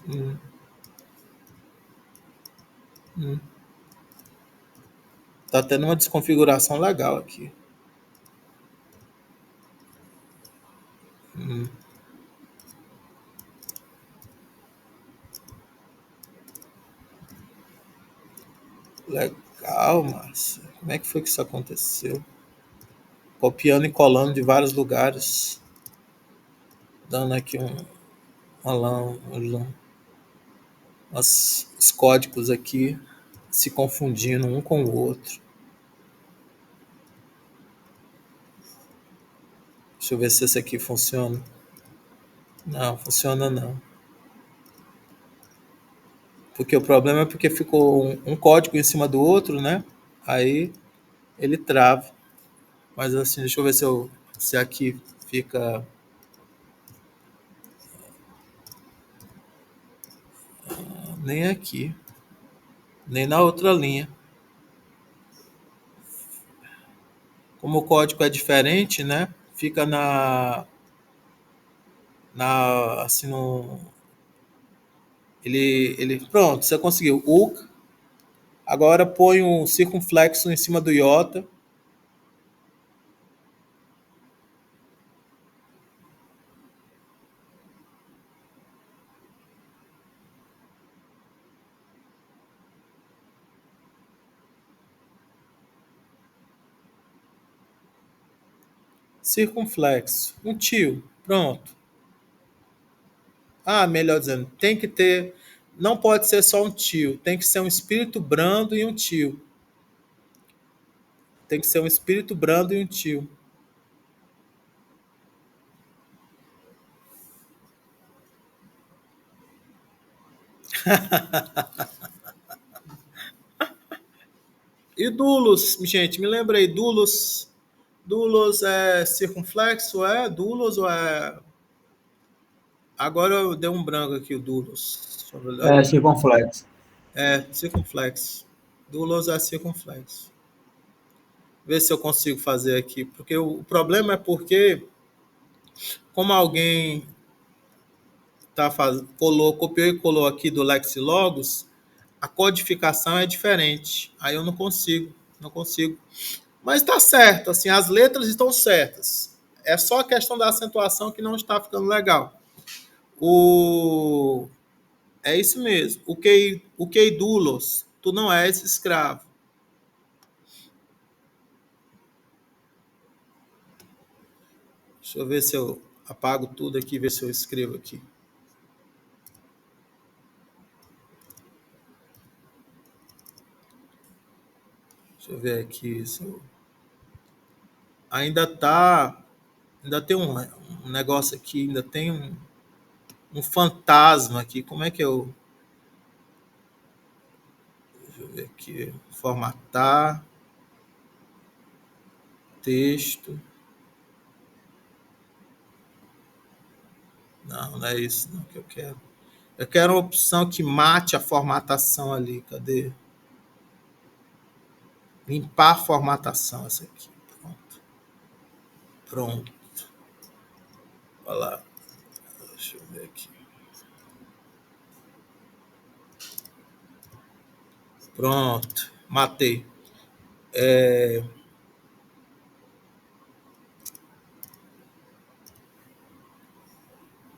Hum, hum. Tá tendo uma desconfiguração legal aqui. Hum. Legal, Márcia. Como é que foi que isso aconteceu? Copiando e colando de vários lugares. Dando aqui os códigos aqui se confundindo um com o outro. Deixa eu ver se esse aqui funciona. Não, funciona não. Porque o problema é porque ficou um código em cima do outro, né? Aí ele trava. Mas assim, deixa eu ver se aqui fica. Nem aqui, nem na outra linha. Como o código é diferente, né? Fica assim no. Pronto, você conseguiu. Agora põe um circunflexo em cima do iota. Circunflexo. Um tio. Pronto. Ah, melhor dizendo, tem que ter. Não pode ser só um tio, tem que ser um espírito brando e um tio. Tem que ser um espírito brando e um tio. E Dulos, gente, me lembra aí, Dulos. Dulos é circunflexo, é? Dulos ou é. Agora eu dei um branco aqui, o Dulos. É circunflexo. É, circunflexo. Dulos é circunflexo. Ver se eu consigo fazer aqui. Porque o problema é porque, como alguém copiou e colou aqui do Lexilogos, a codificação é diferente. Aí eu não consigo, não consigo. Mas está certo, assim, as letras estão certas. É só a questão da acentuação que não está ficando legal. É isso mesmo. O que doulos, tu não és escravo. Deixa eu ver se eu apago tudo aqui, ver se eu escrevo aqui. Deixa eu ver aqui. Ainda tem um negócio aqui, ainda tem um fantasma aqui. Como é que eu. Deixa eu ver aqui. Formatar. Texto. Não é isso não que eu quero. Eu quero uma opção que mate a formatação ali. Cadê? Limpar a formatação, essa aqui. Pronto. Pronto. Olha lá. Deixa eu ver aqui. Pronto. Matei.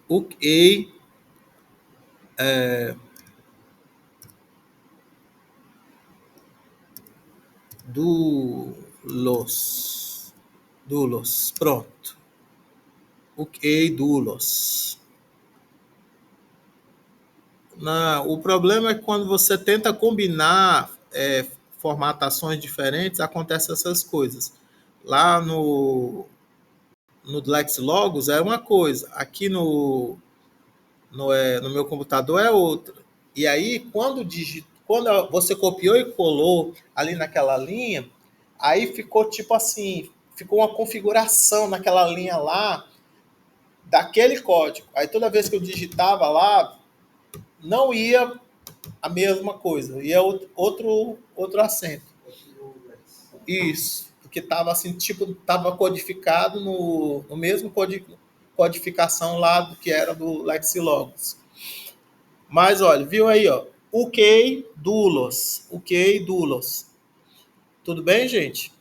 Ok. Dulos. Dulos. Pronto. Ok, dulos. O problema é que quando você tenta combinar formatações diferentes, acontecem essas coisas. Lá no Lexilogos é uma coisa, aqui no meu computador é outra. E aí, quando você copiou e colou ali naquela linha, aí ficou tipo assim, ficou uma configuração naquela linha lá daquele código. Aí toda vez que eu digitava lá, não ia a mesma coisa, ia outro acento. Isso, porque estava assim, tipo, estava codificado no mesmo codificação lá do que era do Lexilogos. Mas olha, viu aí, ó, ok, doulos. Tudo bem, gente?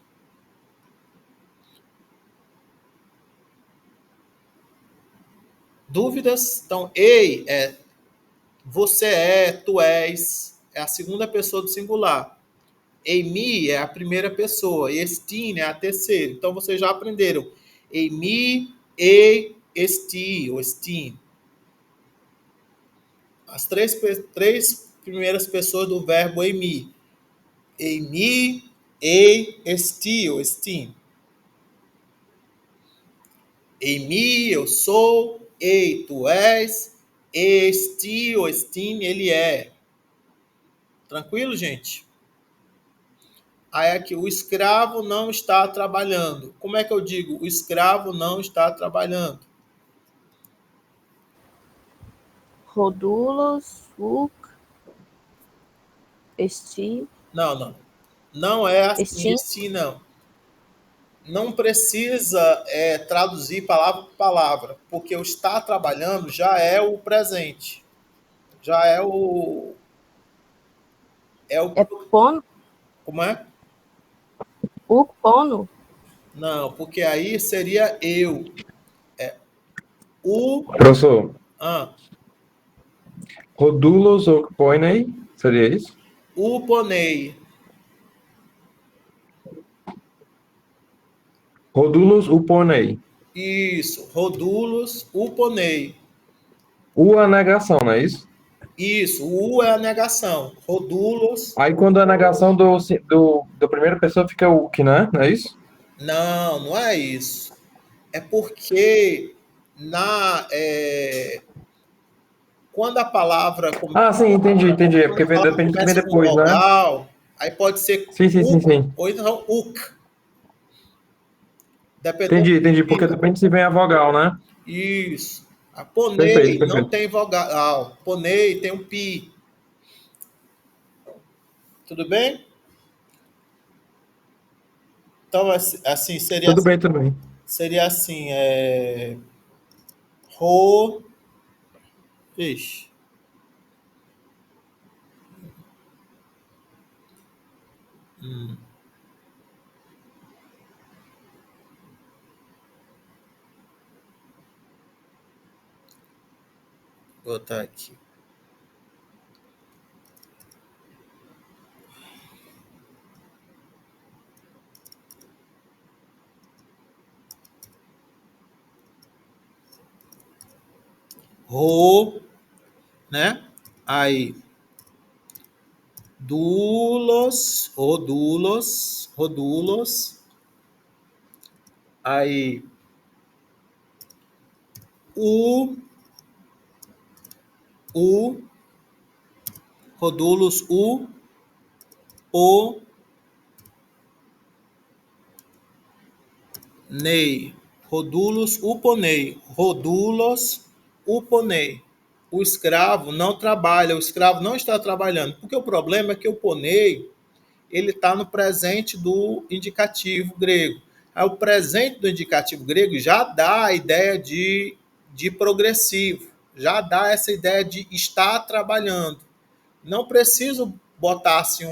Dúvidas? Então, ei, você tu és, é a segunda pessoa do singular. Emi é a primeira pessoa, e Estine é a terceira. Então, vocês já aprenderam. Emi, esti, ou Estine. As três primeiras pessoas do verbo emi. Emi, esti, ou Estine. Emi, eu sou. Ei, tu és. Esti, ou Estine, ele é. Tranquilo, gente? Aí aqui, o escravo não está trabalhando. Como é que eu digo? O escravo não está trabalhando. Rodulos, uk, esti. Não. Não é assim, Extin? não. Não precisa traduzir palavra por palavra, porque o está trabalhando já é o presente. Já é o. É pono? Como é? Uk, pono? Não, porque aí seria eu. O. Professor, Ah, rodulos ou poinei, seria isso? o ponei. Rodulos uponei. Isso, rodulos, uponei. U é a negação, não é isso? Isso, o U é a negação. Rodulos, Aí quando a negação do primeira pessoa fica o que, né? Não é isso? não é isso. É porque quando a palavra Ah, sim, entendi. É porque quando a palavra depende do que vem começa com depois, né? vogal, aí pode ser Sim, uk sim. ou então uk, dependendo do Entendi, porque nível. depende se vem a vogal, né? Isso. A ponei não Perfeito. tem vogal. Ponei tem um pi. Tudo bem? Então, assim, Tudo bem. seria assim, ro, ixi, vou botar aqui. Ro, né? Aí, rodulos. Aí, u, u, rodulos, o, nei. Rodulos, uponei. Rodulos, uponei. O escravo não trabalha, o escravo não está trabalhando. Porque o problema é que o ponei, ele está no presente do indicativo grego. Aí, o presente do indicativo grego já dá a ideia de progressivo, já dá essa ideia de estar trabalhando. Não preciso botar assim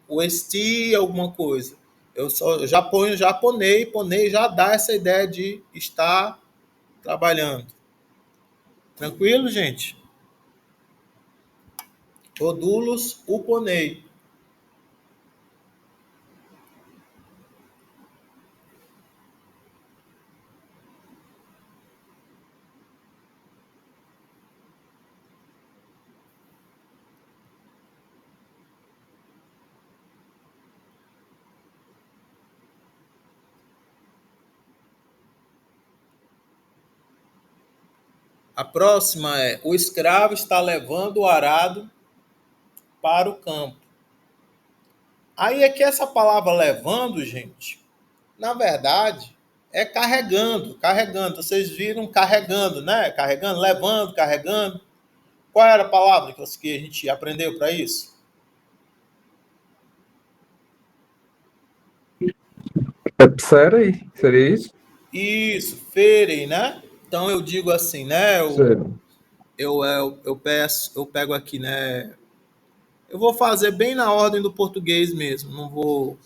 o esti, alguma coisa. Eu já ponho japonês, ponei já dá essa ideia de estar trabalhando. Tranquilo, gente? Rodulos, uponei. A próxima é: o escravo está levando o arado para o campo. Aí é que essa palavra levando, gente, na verdade, é carregando, carregando. Vocês viram carregando, né? Carregando, levando, carregando. Qual era a palavra que a gente aprendeu para isso? Seria isso? Isso, ferem, né? Então eu digo assim, né? Sério. Eu pego aqui, né? Eu vou fazer bem na ordem do português mesmo. Não vou.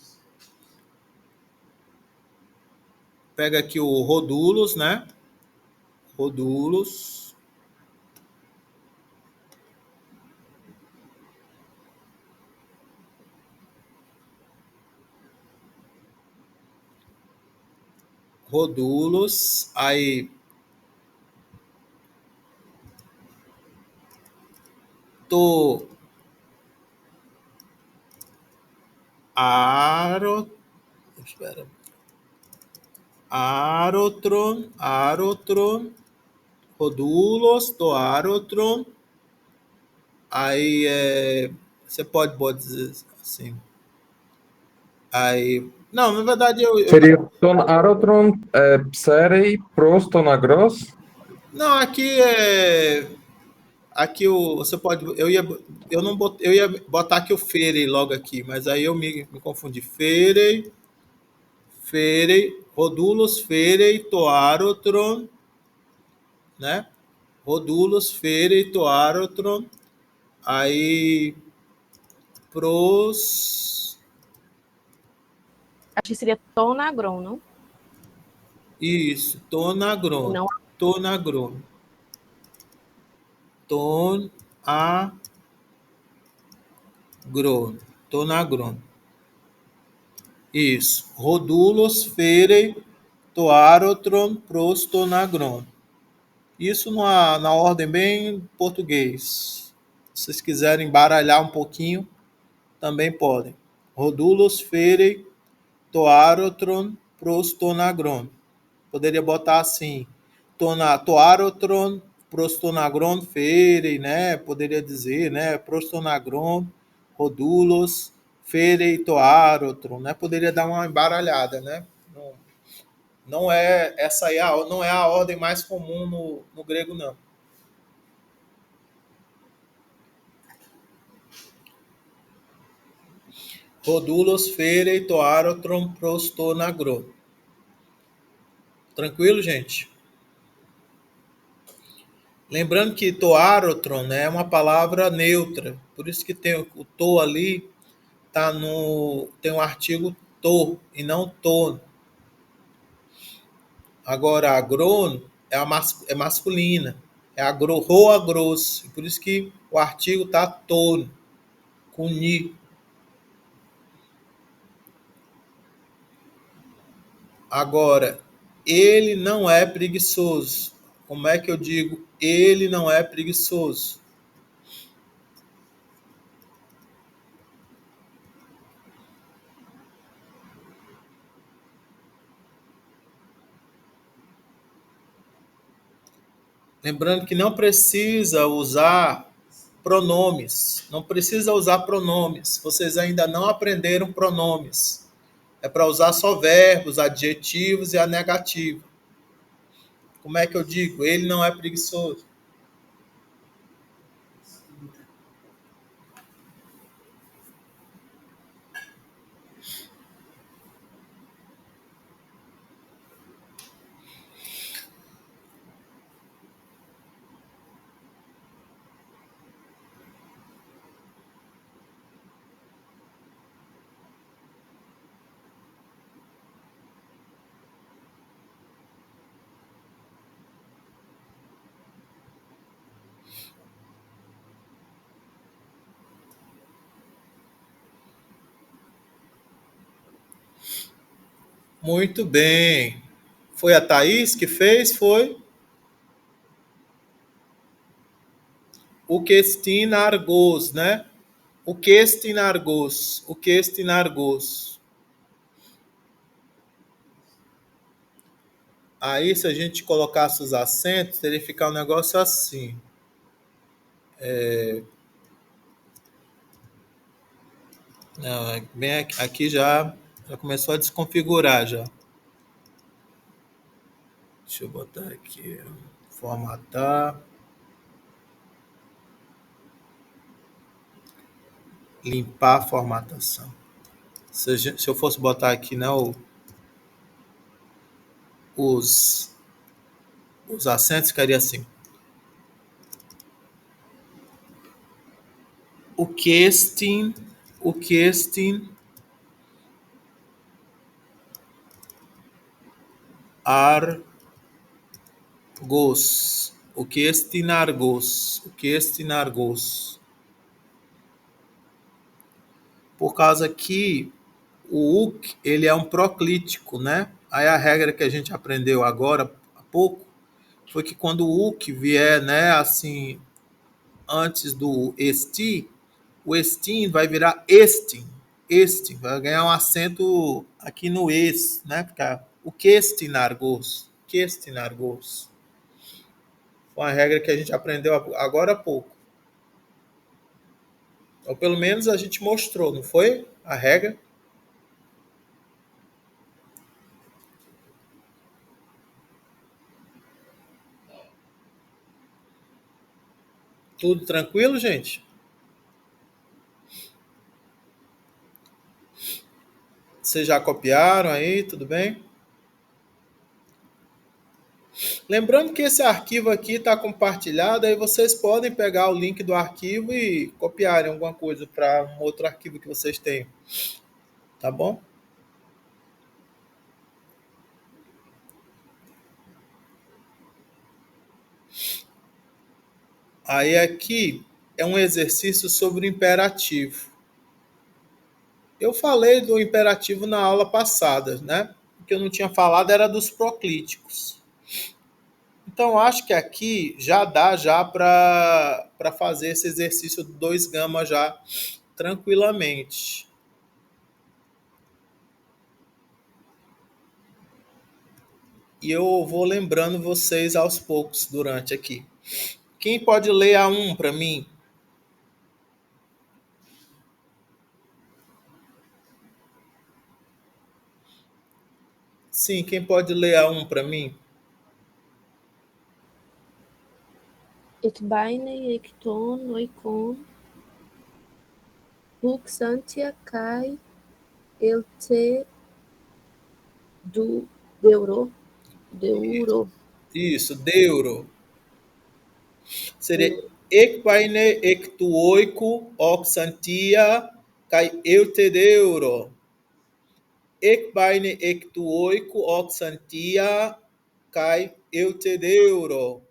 Pega aqui o rodulos, né? Rodulos. Rodulos. Aí, tô. Aro. Espera. Arotron. Rodulos, to arotron. Aí você pode dizer assim. Aí. Não, na verdade Seria ton arotron, pserei, pros, tonagros. não, aqui é. Aqui você pode. Eu não eu ia botar aqui o Feire logo aqui, mas aí eu me confundi. Rodulos, Feire, Toarotron, né? Rodulos, Feire, Toarotron. Aí pros. Acho que seria tonagron, não? Isso, E Tonagron. não Tonagron. Tonagron. Tonagron. Isso. Rodulos, Feire, toarotron, prostonagron. Isso na ordem bem português. Se vocês quiserem baralhar um pouquinho, também podem. Rodulos, ferei, toarotron, prostonagron. Poderia botar assim, toarotron, prostonagron, ferei, né? Poderia dizer, né? Prostonagron, rodulos, ferei, toarotron, né? Poderia dar uma embaralhada, né? Não é essa aí, não é a ordem mais comum no grego, não. Rodulos, ferei, toarotron, prostonagron. Tranquilo, gente? Lembrando que toarotron, né, é uma palavra neutra, por isso que tem o to ali, tem um artigo to e não ton. Agora, agron é masculina, é roagros, por isso que o artigo está ton, com ni. Agora, ele não é preguiçoso. Como é que eu digo? Ele não é preguiçoso. Lembrando que não precisa usar pronomes. Não precisa usar pronomes. Vocês ainda não aprenderam pronomes. É para usar só verbos, adjetivos e a negativa. Como é que eu digo? Ele não é preguiçoso. Muito bem. Foi a Thaís que fez? Foi? O questinargos, né? O questinargos. O questinargos. Aí, se a gente colocasse os acentos, teria que ficar um negócio assim. Não, bem aqui já começou a desconfigurar já. Deixa eu botar aqui. Formatar. Limpar a formatação. Se eu fosse botar aqui, né, os acentos, ficaria assim. O questin argos. O questinargos. Por causa que o uk, ele é um proclítico, né? Aí a regra que a gente aprendeu agora há pouco foi que quando o uk vier, né, assim, antes do esti, o estim vai virar estim. Estim vai ganhar um acento aqui no es, né? Ficar o questinargos. Questinargos. Foi uma regra que a gente aprendeu agora há pouco. Ou pelo menos a gente mostrou, não foi? A regra. Tudo tranquilo, gente? Vocês já copiaram aí, tudo bem? Lembrando que esse arquivo aqui está compartilhado, aí vocês podem pegar o link do arquivo e copiarem alguma coisa para um outro arquivo que vocês tenham. Tá bom? Aí aqui é um exercício sobre o imperativo. Eu falei do imperativo na aula passada, né? O que eu não tinha falado era dos proclíticos. Então, acho que aqui já dá já para fazer esse exercício do 2 gama já tranquilamente. E eu vou lembrando vocês aos poucos durante aqui. Quem pode ler a 1 para mim? Sim, quem pode ler a 1 para mim? Ekbaine, Ekton, Oikon, Huxantia, Kai, Eute, Deuro. Isso, deuro. Seria Deuro. ekpaine ektuoiko oxantia kai eutedeuro. Ekpaine ektuoiko oxantia kai eutedeuro.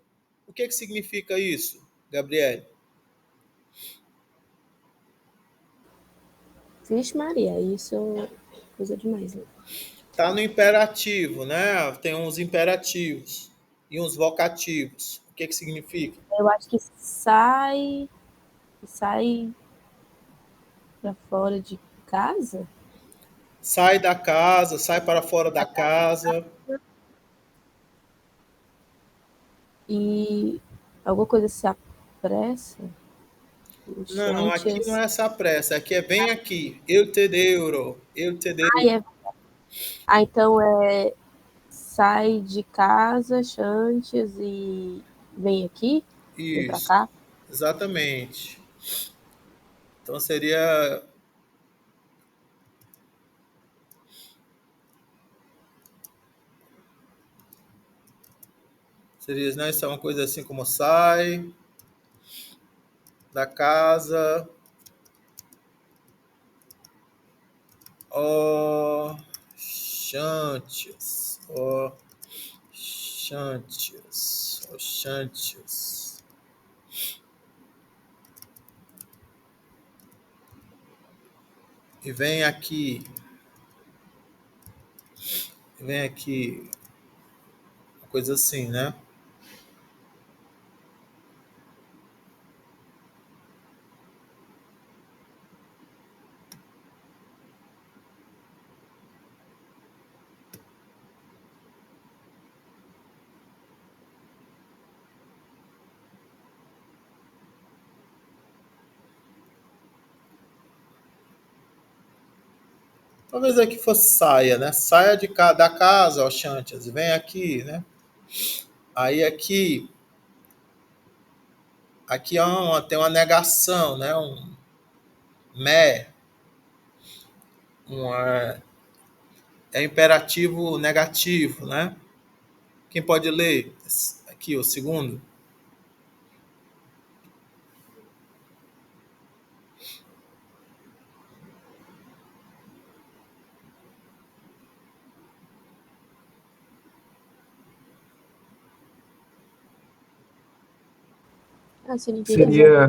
O que significa isso, Gabriel? Vixe Maria, isso é coisa demais. Né? Tá no imperativo, né? Tem uns imperativos e uns vocativos. O que significa? Eu acho que sai pra fora de casa. Sai da casa, sai para fora da casa. E alguma coisa se apressa. Não, aqui não Chantes. é essa pressa, aqui é bem aqui. Eu te deuro, eu te Ah, deuro. então sai de casa, Chantes, e vem aqui, vem pra Isso, cá. exatamente. Então seria, né, isso é uma coisa assim como sai da casa, ó chantes, ó chantes, ó chantes. E vem aqui, uma coisa assim, né? Talvez aqui fosse saia, né? Saia da casa, ó chantes, vem aqui, né? Aí aqui tem uma negação, né? Um me, é imperativo negativo, né? Quem pode ler aqui o segundo? Significa Seria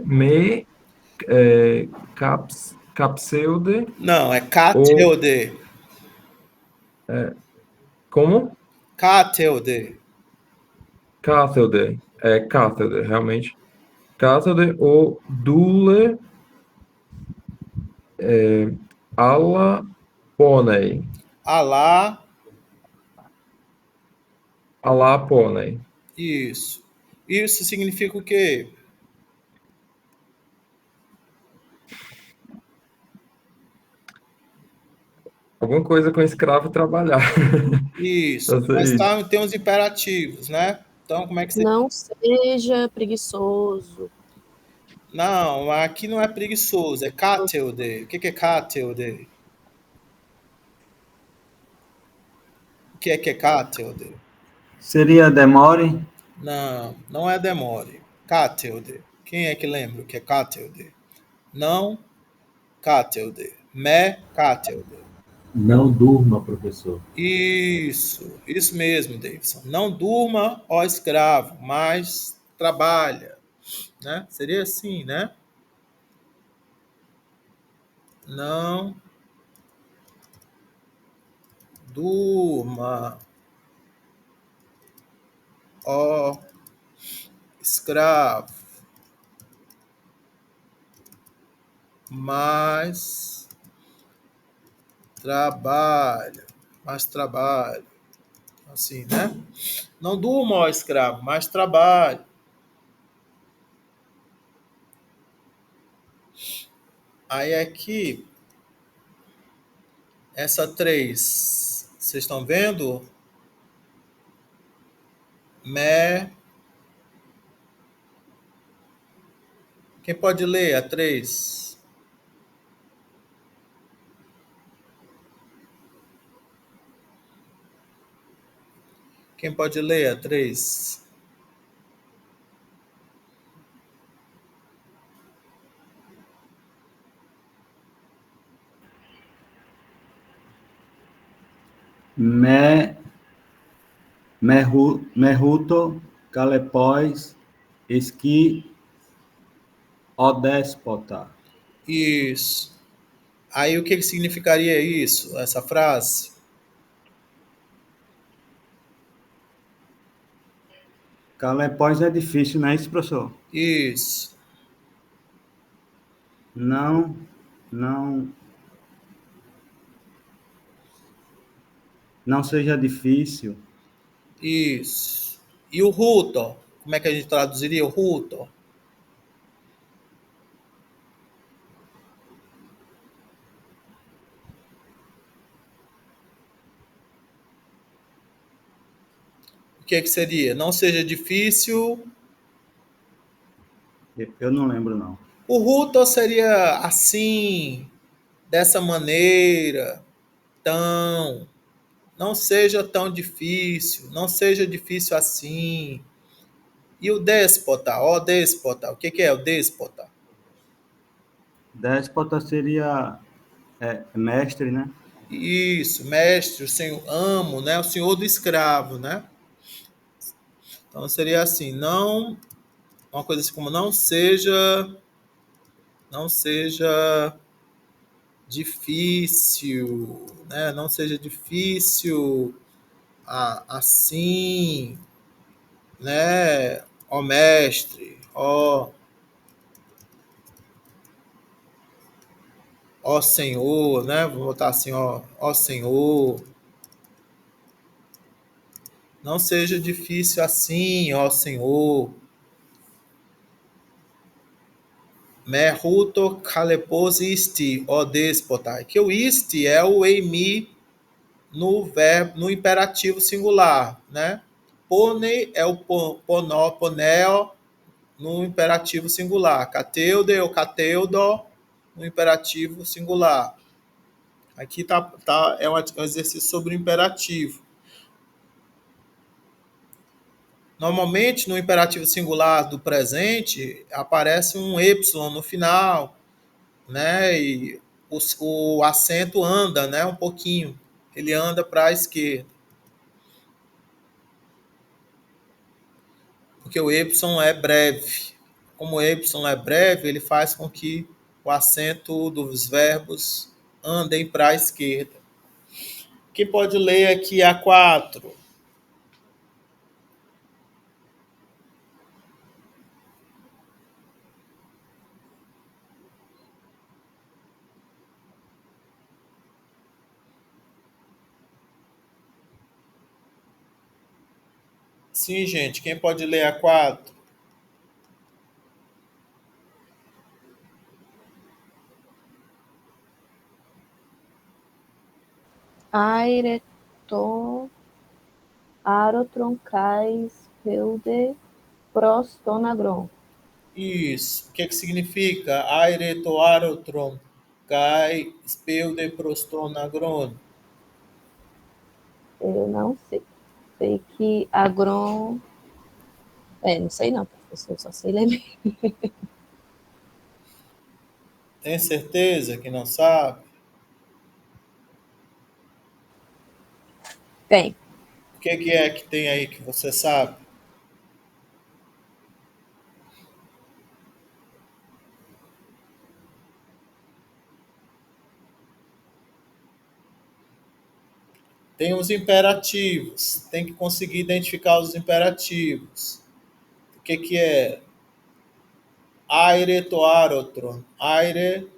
me, capseude, Não, é ou cateode. como? Cateode. Cáthode, cáthode, realmente. Cáthode ou dule alla pônei. Alá, Alla pônei. isso. Isso significa o quê? Alguma coisa com escravo trabalhar. Isso. Eu Mas sei. tá, tem uns imperativos, né? Então, como é que você... não seja preguiçoso. Não, aqui não é preguiçoso, é cateode. O que é cateode? O que é cateode? Seria demore? Não, não é demore. Cateode. Quem é que lembra o que é cateode? Não, cateode. Me, cateode. Não durma, professor. Isso mesmo, Davidson. Não durma, ó escravo, mas trabalha, né? Seria assim, né? Não Durma, ó escravo, mais trabalho, mais trabalho. Assim, né? Não durma, ó escravo, mais trabalho. Aí aqui, essa 3, vocês estão vendo? Me. Quem pode ler a 3? Quem pode ler a 3? Me, Merruto, Calepós, Esqui, ó déspota. Isso. Aí o que significaria isso, essa frase? Calepós é difícil, não é isso, professor? Isso. Não, não, não seja difícil. Isso. E o ruto? Como é que a gente traduziria o ruto? O que seria? Não seja difícil. Eu não lembro, não. O ruto seria assim, dessa maneira, tão. Não seja tão difícil. Não seja difícil assim. E o déspota? Ó déspota. O que é o déspota? Déspota seria mestre, né? Isso, mestre, o senhor, amo, né? O senhor do escravo, né? Então seria assim, não, uma coisa assim como não seja difícil, né? Não seja difícil assim, né? Ó mestre, ó Senhor, né? Vou botar assim, ó Senhor. Não seja difícil assim, ó Senhor. Merruto kalepos isti, ó déspota. Que o isti é o eimi no verbo, no imperativo singular, né? Pone é o ponó, poneo no imperativo singular. Cateude ou cateudo no imperativo singular. Aqui é um exercício sobre o imperativo. Normalmente, no imperativo singular do presente, aparece um Y no final, né? E o acento anda, né? Um pouquinho. Ele anda para a esquerda. Porque o Y é breve. Como o Y é breve, ele faz com que o acento dos verbos andem para a esquerda. Quem pode ler aqui a 4? Sim, gente. Quem pode ler a 4? Aireton, arotroncais, peude, prostonagron. Isso. O que significa? Airetoarotron, kai, speude prostonagron. Eu não sei. Sei que agron. Não sei não, professor, só sei ler. Tem certeza que não sabe? Tem. O que é que tem aí que você sabe? Tem os imperativos. Tem que conseguir identificar os imperativos. O que que é? Aire toarotron. Aire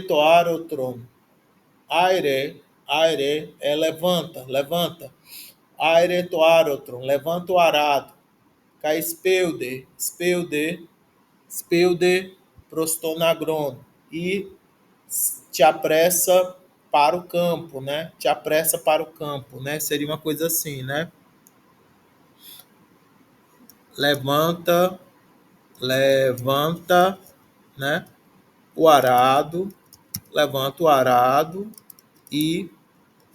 toarotron. Aire é levanta, levanta. Aire toarotron, levanta o arado. Ca speude, prostonagron. E te apressa para o campo, né? Te apressa para o campo, né? Seria uma coisa assim, né? Levanta, né? O arado, levanta o arado e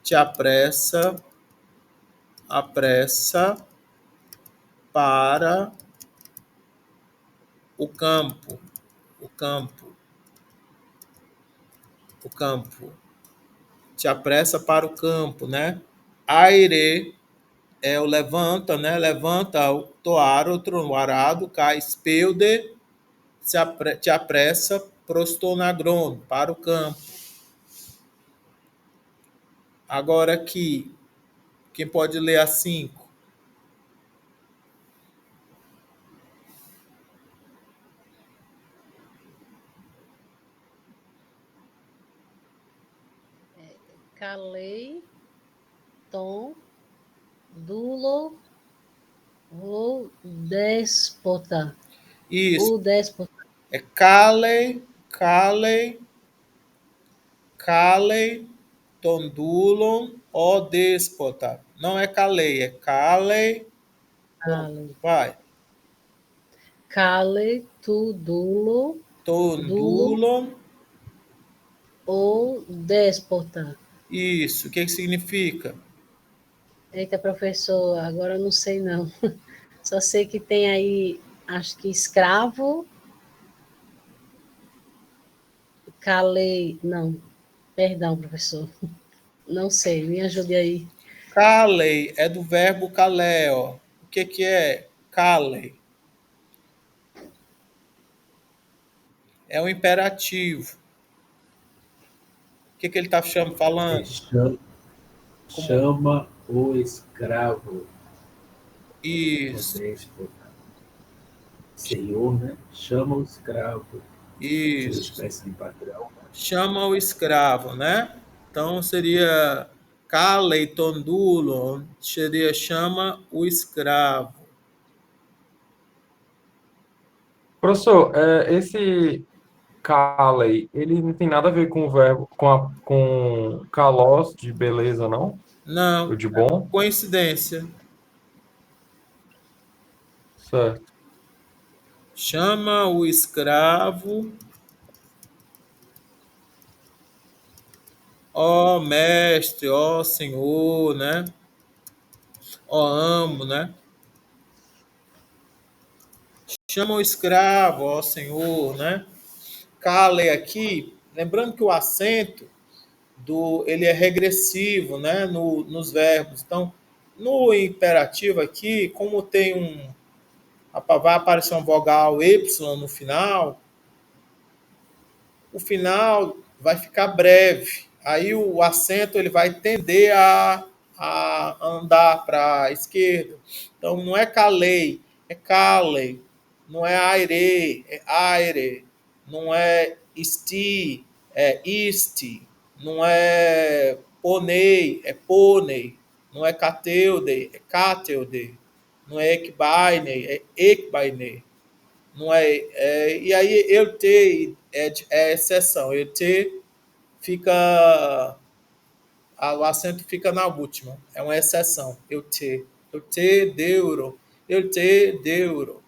te apressa para o campo, o campo, o campo. Te apressa para o campo, né? Aire é o levanta, né? Levanta o toar, o arado, cai, speude, te apressa, prostonagron, para o campo. Agora aqui, quem pode ler a 5? Calei, tom, dulo, ou déspota. Isso, O déspota. é calei, tondulon, ó déspota. Não é calei, é calei, Cale. vai. Cale, tu, dulo, Tondulon, ou déspota. isso. O que significa? Eita, professor, agora eu não sei não. Só sei que tem aí, acho que escravo, calei, não, perdão, professor. Não sei, me ajude aí. Calei é do verbo kaleo. O que é calei? É um imperativo. O que ele está É, falando? Como chama o escravo, o isso, déspota. Senhor, né? Chama o escravo. Seria isso. espécie de patrão. Chama o escravo, né? Então seria calei tondulo, seria chama o escravo. Professor, esse Calei, ele não tem nada a ver com o verbo, com kalos de beleza, não? O Não, de bom? coincidência. Certo. Chama o escravo, ó mestre, ó senhor, né? Ó amo, né? Chama o escravo, ó senhor, né? Cale aqui, lembrando que o acento ele é regressivo, né? Nos verbos. Então, no imperativo aqui, como tem vai aparecer uma vogal Y no final, o final vai ficar breve. Aí o acento ele vai tender a andar para a esquerda. Então não é calei, é calei. Não é aire, é aire. Não é esti, é isti. Não é ponei, é pônei. Não é cateude, é cateude. Não é ekbainei, é ekbainei. Não e aí eu ter é exceção. Eu ter fica o acento fica na última. É uma exceção. Eu te deuro, eu te deuro.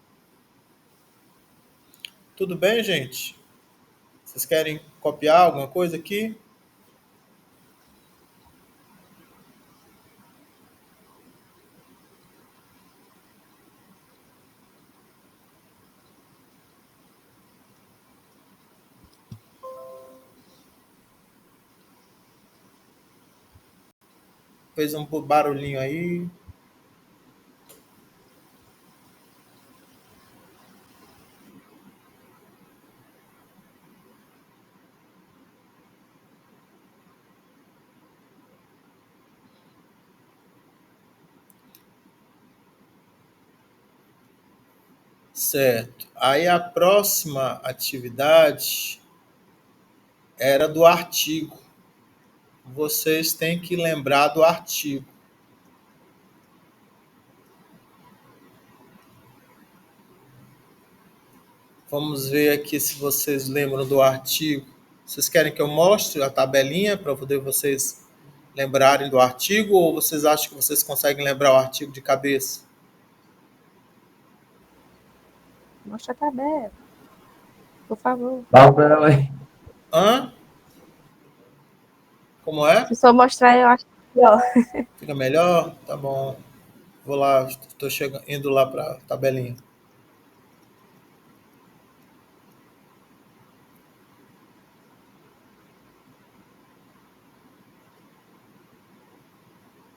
Tudo bem, gente? Vocês querem copiar alguma coisa aqui? Fez um barulhinho aí. Certo. Aí a próxima atividade era do artigo. Vocês têm que lembrar do artigo. Vamos ver aqui se vocês lembram do artigo. Vocês querem que eu mostre a tabelinha para poder vocês lembrarem do artigo, ou vocês acham que vocês conseguem lembrar o artigo de cabeça? Mostra a tabela, por favor. Tabela aí. Hã? Como é? Se só mostrar, eu acho melhor. Fica melhor? Tá bom. Vou lá, estou indo lá para a tabelinha.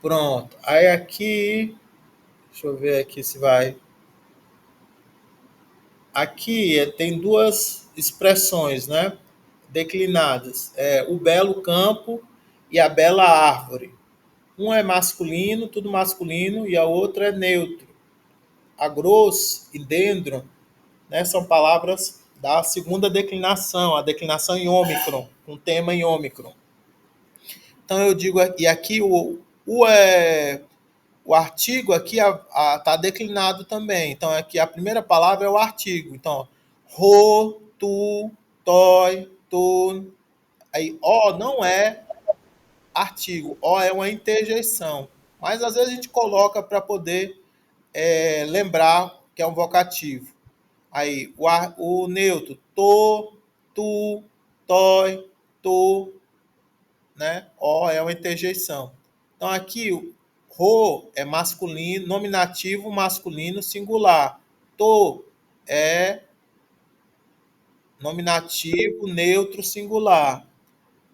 Pronto. Aí aqui, deixa eu ver aqui se vai. Aqui tem duas expressões, né? Declinadas. O belo campo e a bela árvore. Um é masculino, tudo masculino, e a outra é neutro. Agros e dendron, né, são palavras da segunda declinação, a declinação em ômicron, com tema em ômicron. Então eu digo, e aqui o artigo aqui está declinado também. Então aqui a primeira palavra é o artigo. Então, ro, tu, toi, ton. Aí, o não é artigo, o é uma interjeição. Mas às vezes a gente coloca para poder lembrar que é um vocativo. Aí, o neutro, to, tu, toi, to, né? O é uma interjeição. Então, aqui, o ro é masculino, nominativo masculino singular. To é nominativo neutro singular.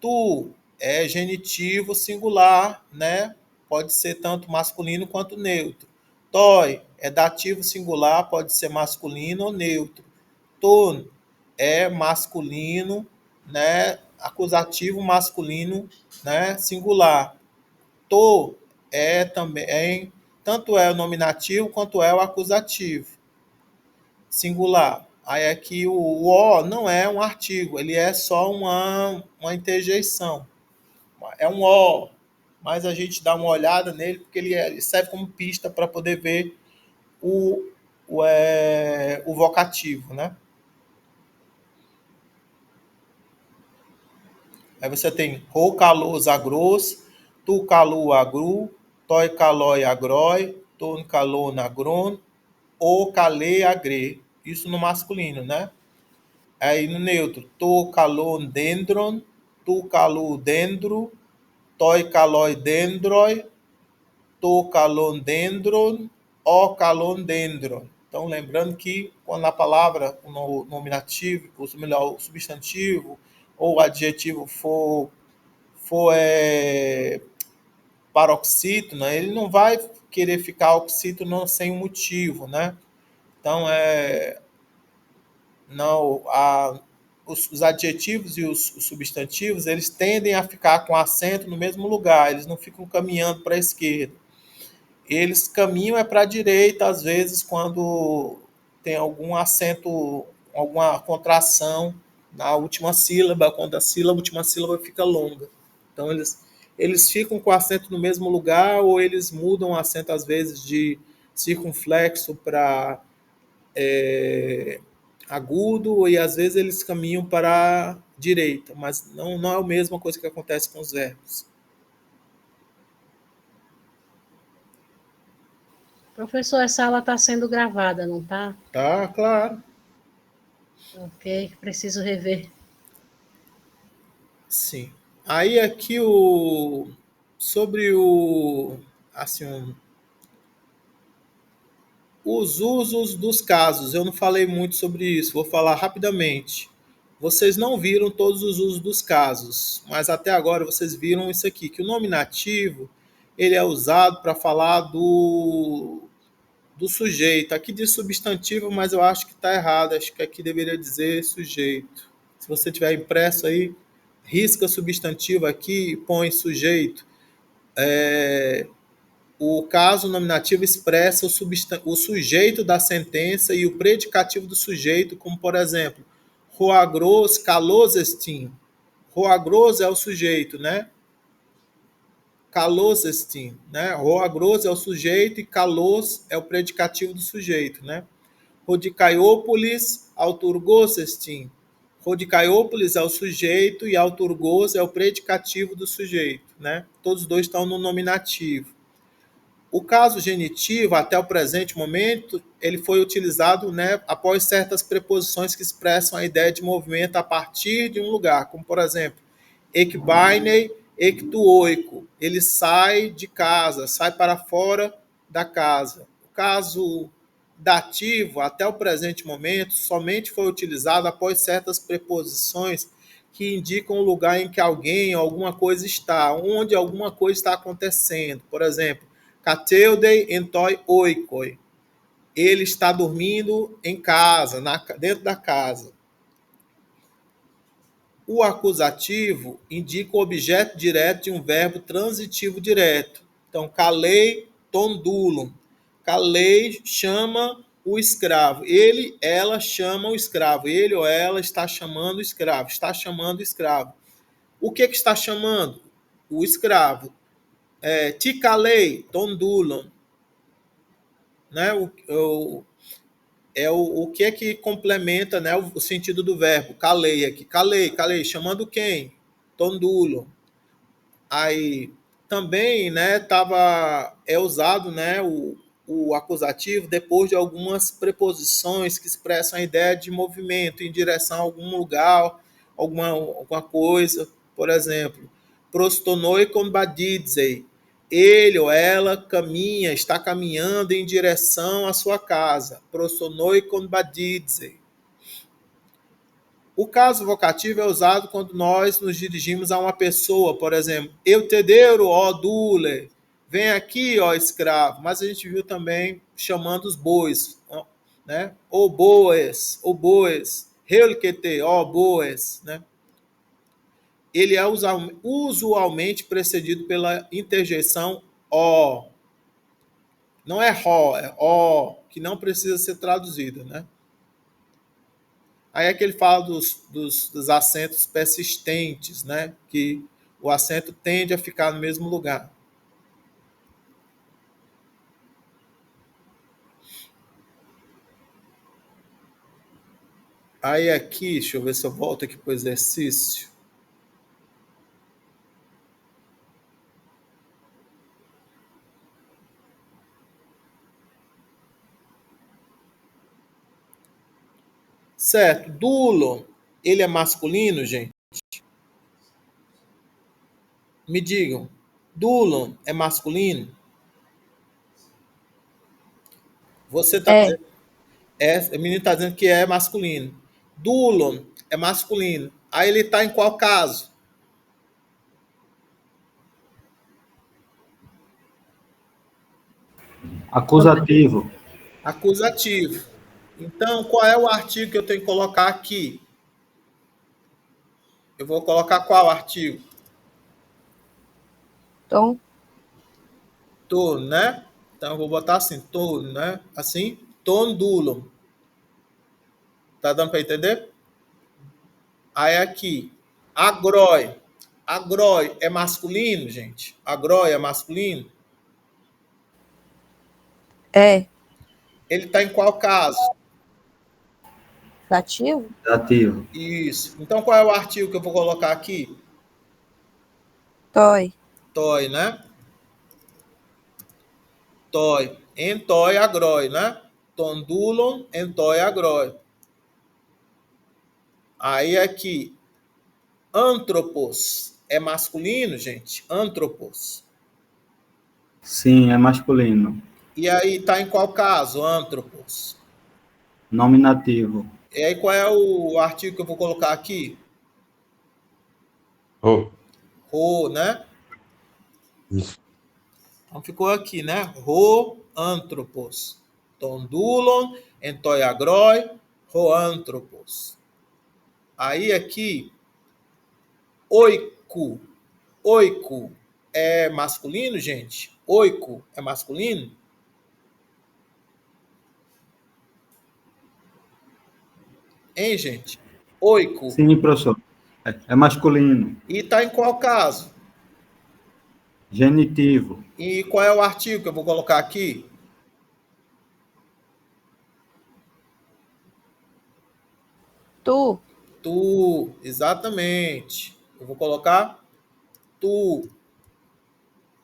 Tu é genitivo singular, né? Pode ser tanto masculino quanto neutro. Toi é dativo singular, pode ser masculino ou neutro. Ton é masculino, né? Acusativo masculino, né? Singular. To é também, tanto é o nominativo quanto é o acusativo singular. Aí aqui o não é um artigo, ele é só uma interjeição. É um o, mas a gente dá uma olhada nele porque ele serve como pista para poder ver o vocativo, né? Aí você tem ro, calor, agros, tu, calu, agru, toi, calói, agrói, ton, calor, nagron, o, cale, agre. Isso no masculino, né? Aí no neutro, to, calor, dendron, tu, calu, dendro, toi, calói, dendroi, to, calon, dendron, o, calon, dendron. Então, lembrando que quando a palavra, o nominativo, ou melhor, o substantivo ou o adjetivo for paroxítono, ele não vai querer ficar oxítono sem um motivo, né? Então, os adjetivos e os substantivos, eles tendem a ficar com acento no mesmo lugar, eles não ficam caminhando para a esquerda. Eles caminham para a direita, às vezes, quando tem algum acento, alguma contração na última sílaba, quando a última sílaba fica longa. Então, eles ficam com o acento no mesmo lugar, ou eles mudam o acento, às vezes, de circunflexo para agudo, e às vezes eles caminham para a direita, mas não é a mesma coisa que acontece com os verbos. Professor, essa aula está sendo gravada, não está? Tá, claro. Ok, preciso rever. Sim. Aí aqui sobre os usos dos casos. Eu não falei muito sobre isso, vou falar rapidamente. Vocês não viram todos os usos dos casos, mas até agora vocês viram isso aqui, que o nominativo ele é usado para falar do sujeito. Aqui diz substantivo, mas eu acho que está errado. Acho que aqui deveria dizer sujeito. Se você tiver impresso aí, risca substantivo aqui e põe sujeito. o caso nominativo expressa o sujeito da sentença e o predicativo do sujeito, como, por exemplo, Roagros Kalosestin. Roagros é o sujeito, né? Kalosestin, né? Roagros é o sujeito e Kalos é o predicativo do sujeito, né? Rodicaiópolis auturgosestin. Rodicaiópolis é o sujeito e auturgos é o predicativo do sujeito, né? Todos dois estão no nominativo. O caso genitivo, até o presente momento, ele foi utilizado, né, após certas preposições que expressam a ideia de movimento a partir de um lugar, como, por exemplo, ekbainei, ektuoiko. Ele sai de casa, sai para fora da casa. O caso dativo, até o presente momento, somente foi utilizado após certas preposições que indicam o lugar em que alguém ou alguma coisa está, onde alguma coisa está acontecendo. Por exemplo, Kateudei entoi oikoi. Ele está dormindo em casa, dentro da casa. O acusativo indica o objeto direto de um verbo transitivo direto. Então, kalei tondulum. Kalei chama o escravo. Ele, ela chama o escravo. Ele ou ela está chamando o escravo. Está chamando o escravo. O que está chamando? O escravo. Tikalei tondulum. Né? O que é que complementa, né, o sentido do verbo. Calei aqui. Calei. Chamando quem? Tondulo. Aí também, né, é usado, né, o acusativo depois de algumas preposições que expressam a ideia de movimento em direção a algum lugar, alguma coisa. Por exemplo, prostonoi combadidzei. Ele ou ela está caminhando em direção à sua casa. Prostonoi combadidzei. O caso vocativo é usado quando nós nos dirigimos a uma pessoa, por exemplo, eu te deuro, ó dule, vem aqui, ó escravo. Mas a gente viu também chamando os bois, né? O boes, relquete, ó boes, né? Ele é usualmente precedido pela interjeição ó. Não é ró, é ó, que não precisa ser traduzido, né? Aí é que ele fala dos acentos persistentes, né? Que o acento tende a ficar no mesmo lugar. Aí aqui, deixa eu ver se eu volto aqui para o exercício. Certo, dulon, ele é masculino, gente? Me digam, dulon é masculino? Você está dizendo... o menino está dizendo que é masculino. Dulon é masculino. Aí ele está em qual caso? Acusativo. Acusativo. Então, qual é o artigo que eu tenho que colocar aqui? Eu vou colocar qual artigo? Tom. Ton, né? Então, eu vou botar assim, ton, né? Assim, tondulum. Tá dando para entender? Aí aqui, agroi. Agroi é masculino, gente? Agroi é masculino? É. Ele está em qual caso? Dativo? Dativo. Isso. Então, qual é o artigo que eu vou colocar aqui? Toi. Toi, né? Toi. Entoi agroi, né? Tondulon, entoi agroi. Aí aqui, antropos é masculino, gente? Antropos. Sim, é masculino. E aí tá em qual caso, antropos? Nominativo. E aí qual é o artigo que eu vou colocar aqui? Ro, né? Isso. Então ficou aqui, né? Ro, antropos. Tondulon, entoi agroi, ro, antropos. Aí aqui, oiku. Oiku é masculino, gente? Oico é masculino? Hein, gente? Oico. Sim, professor. É masculino. E está em qual caso? Genitivo. E qual é o artigo que eu vou colocar aqui? Tu. Tu, exatamente. Eu vou colocar tu.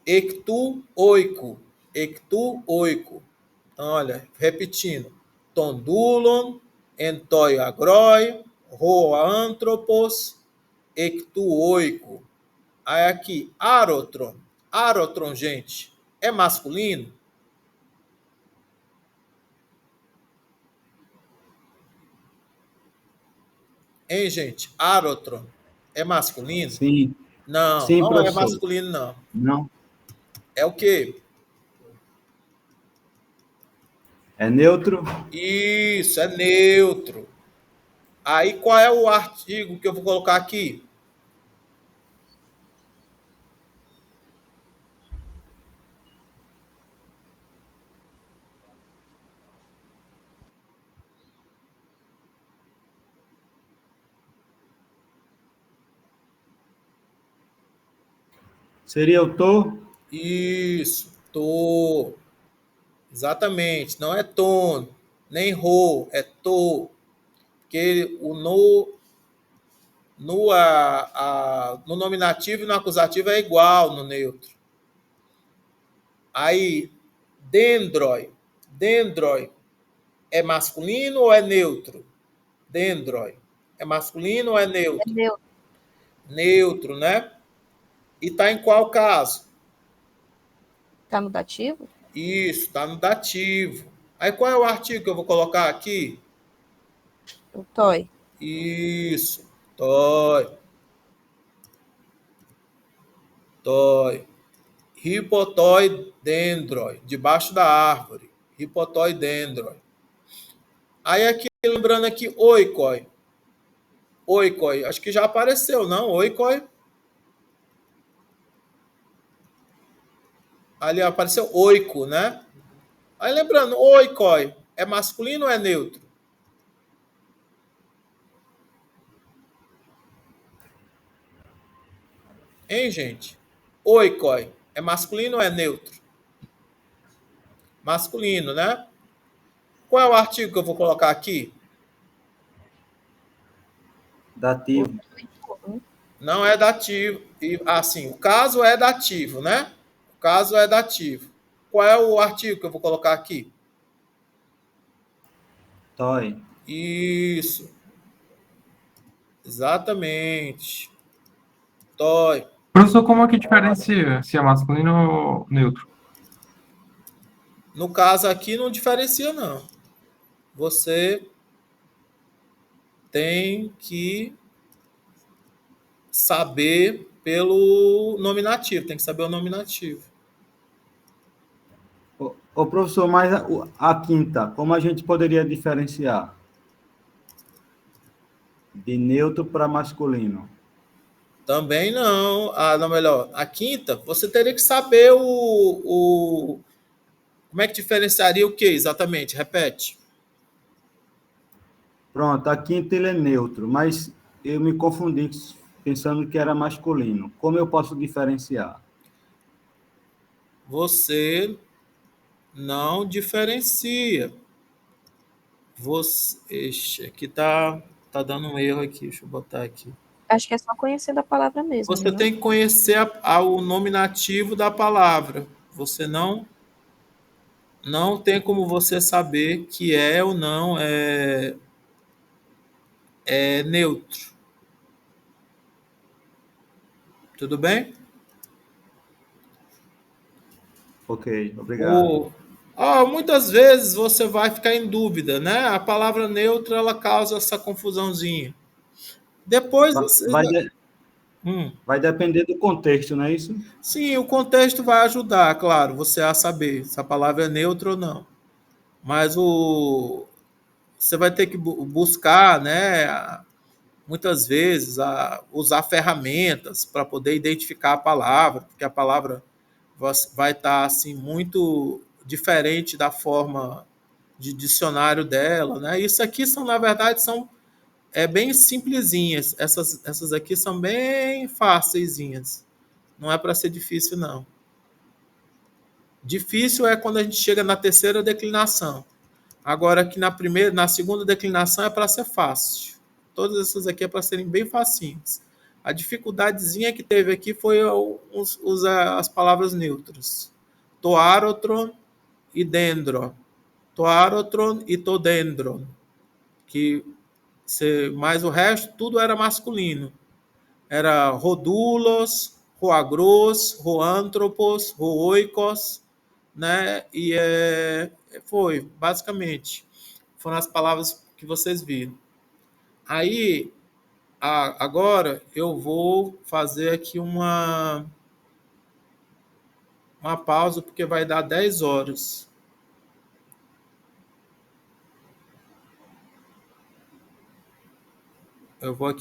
Ectu, oico. Ectu, oico. Então, olha, repetindo. Tondulon, entoi agroi, roa anthropos, ectu, oico. Aí aqui, arotron. Arotron, gente, é masculino? Hein, gente? Arotron é masculino? Sim. Não, Sim, não é professor. masculino, não. Não. É o quê? É neutro? Isso, é neutro. Aí, qual é o artigo que eu vou colocar aqui? Seria o to? Isso, tô. Exatamente. Não é ton, nem ro, é tô. Porque o no nominativo e no acusativo é igual no neutro. Aí, dendroi. Dendroi é masculino ou é neutro? Dendroi. É masculino ou é neutro? É neutro. Neutro, né? E tá em qual caso? Tá no dativo? Isso, tá no dativo. Aí qual é o artigo que eu vou colocar aqui? O toi. Isso, toi. Toi. Hipotoi dendroi, debaixo da árvore. Hipotoi dendroi. Aí aqui, lembrando aqui, oikoi. Oikoi, acho que já apareceu, não? Oikoi. Ali apareceu oiko, né? Aí lembrando, oikoi, é masculino ou é neutro? Hein, gente? Oikoi, é masculino ou é neutro? Masculino, né? Qual é o artigo que eu vou colocar aqui? Dativo. Não é dativo. E, assim, o caso é dativo, né? O caso é dativo. Qual é o artigo que eu vou colocar aqui? Toi. Isso. Exatamente. Toi. Professor, como é que diferencia se é masculino ou neutro? No caso aqui não diferencia, não. Você tem que saber pelo nominativo, tem que saber o nominativo. Ô, professor, mas a quinta, como a gente poderia diferenciar? De neutro para masculino. Também não. Não, melhor, a quinta, você teria que saber como é que diferenciaria o que exatamente? Repete. Pronto, a quinta ele é neutro, mas eu me confundi pensando que era masculino. Como eu posso diferenciar? Você não diferencia. Ixi, aqui tá dando um erro aqui. Deixa eu botar aqui. Acho que é só conhecendo a palavra mesmo. Você tem que conhecer o nominativo da palavra. Você não tem como você saber que é ou não é neutro. Tudo bem? Ok, obrigado. Muitas vezes você vai ficar em dúvida, né? A palavra neutra ela causa essa confusãozinha. Depois você... Vai depender do contexto, não é isso? Sim, o contexto vai ajudar, claro, você a saber se a palavra é neutra ou não. Mas você vai ter que buscar, né? Muitas vezes usar ferramentas para poder identificar a palavra, porque a palavra vai estar assim muito diferente da forma de dicionário dela, né? Isso aqui são, na verdade, são bem simplesinhas. Essas aqui são bem fáceis. Não é para ser difícil, não. Difícil é quando a gente chega na terceira declinação. Agora, aqui na segunda declinação é para ser fácil. Todas essas aqui é para serem bem facinhas. A dificuldadezinha que teve aqui foi usar as palavras neutras. Toárotron e dendron. Toárotron e todendron. Mas o resto tudo era masculino. Era rodulos, roagros, roantropos, rooikos, né? E foi, basicamente. Foram as palavras que vocês viram. Aí, agora, eu vou fazer aqui uma pausa, porque vai dar 10 horas. Eu vou aqui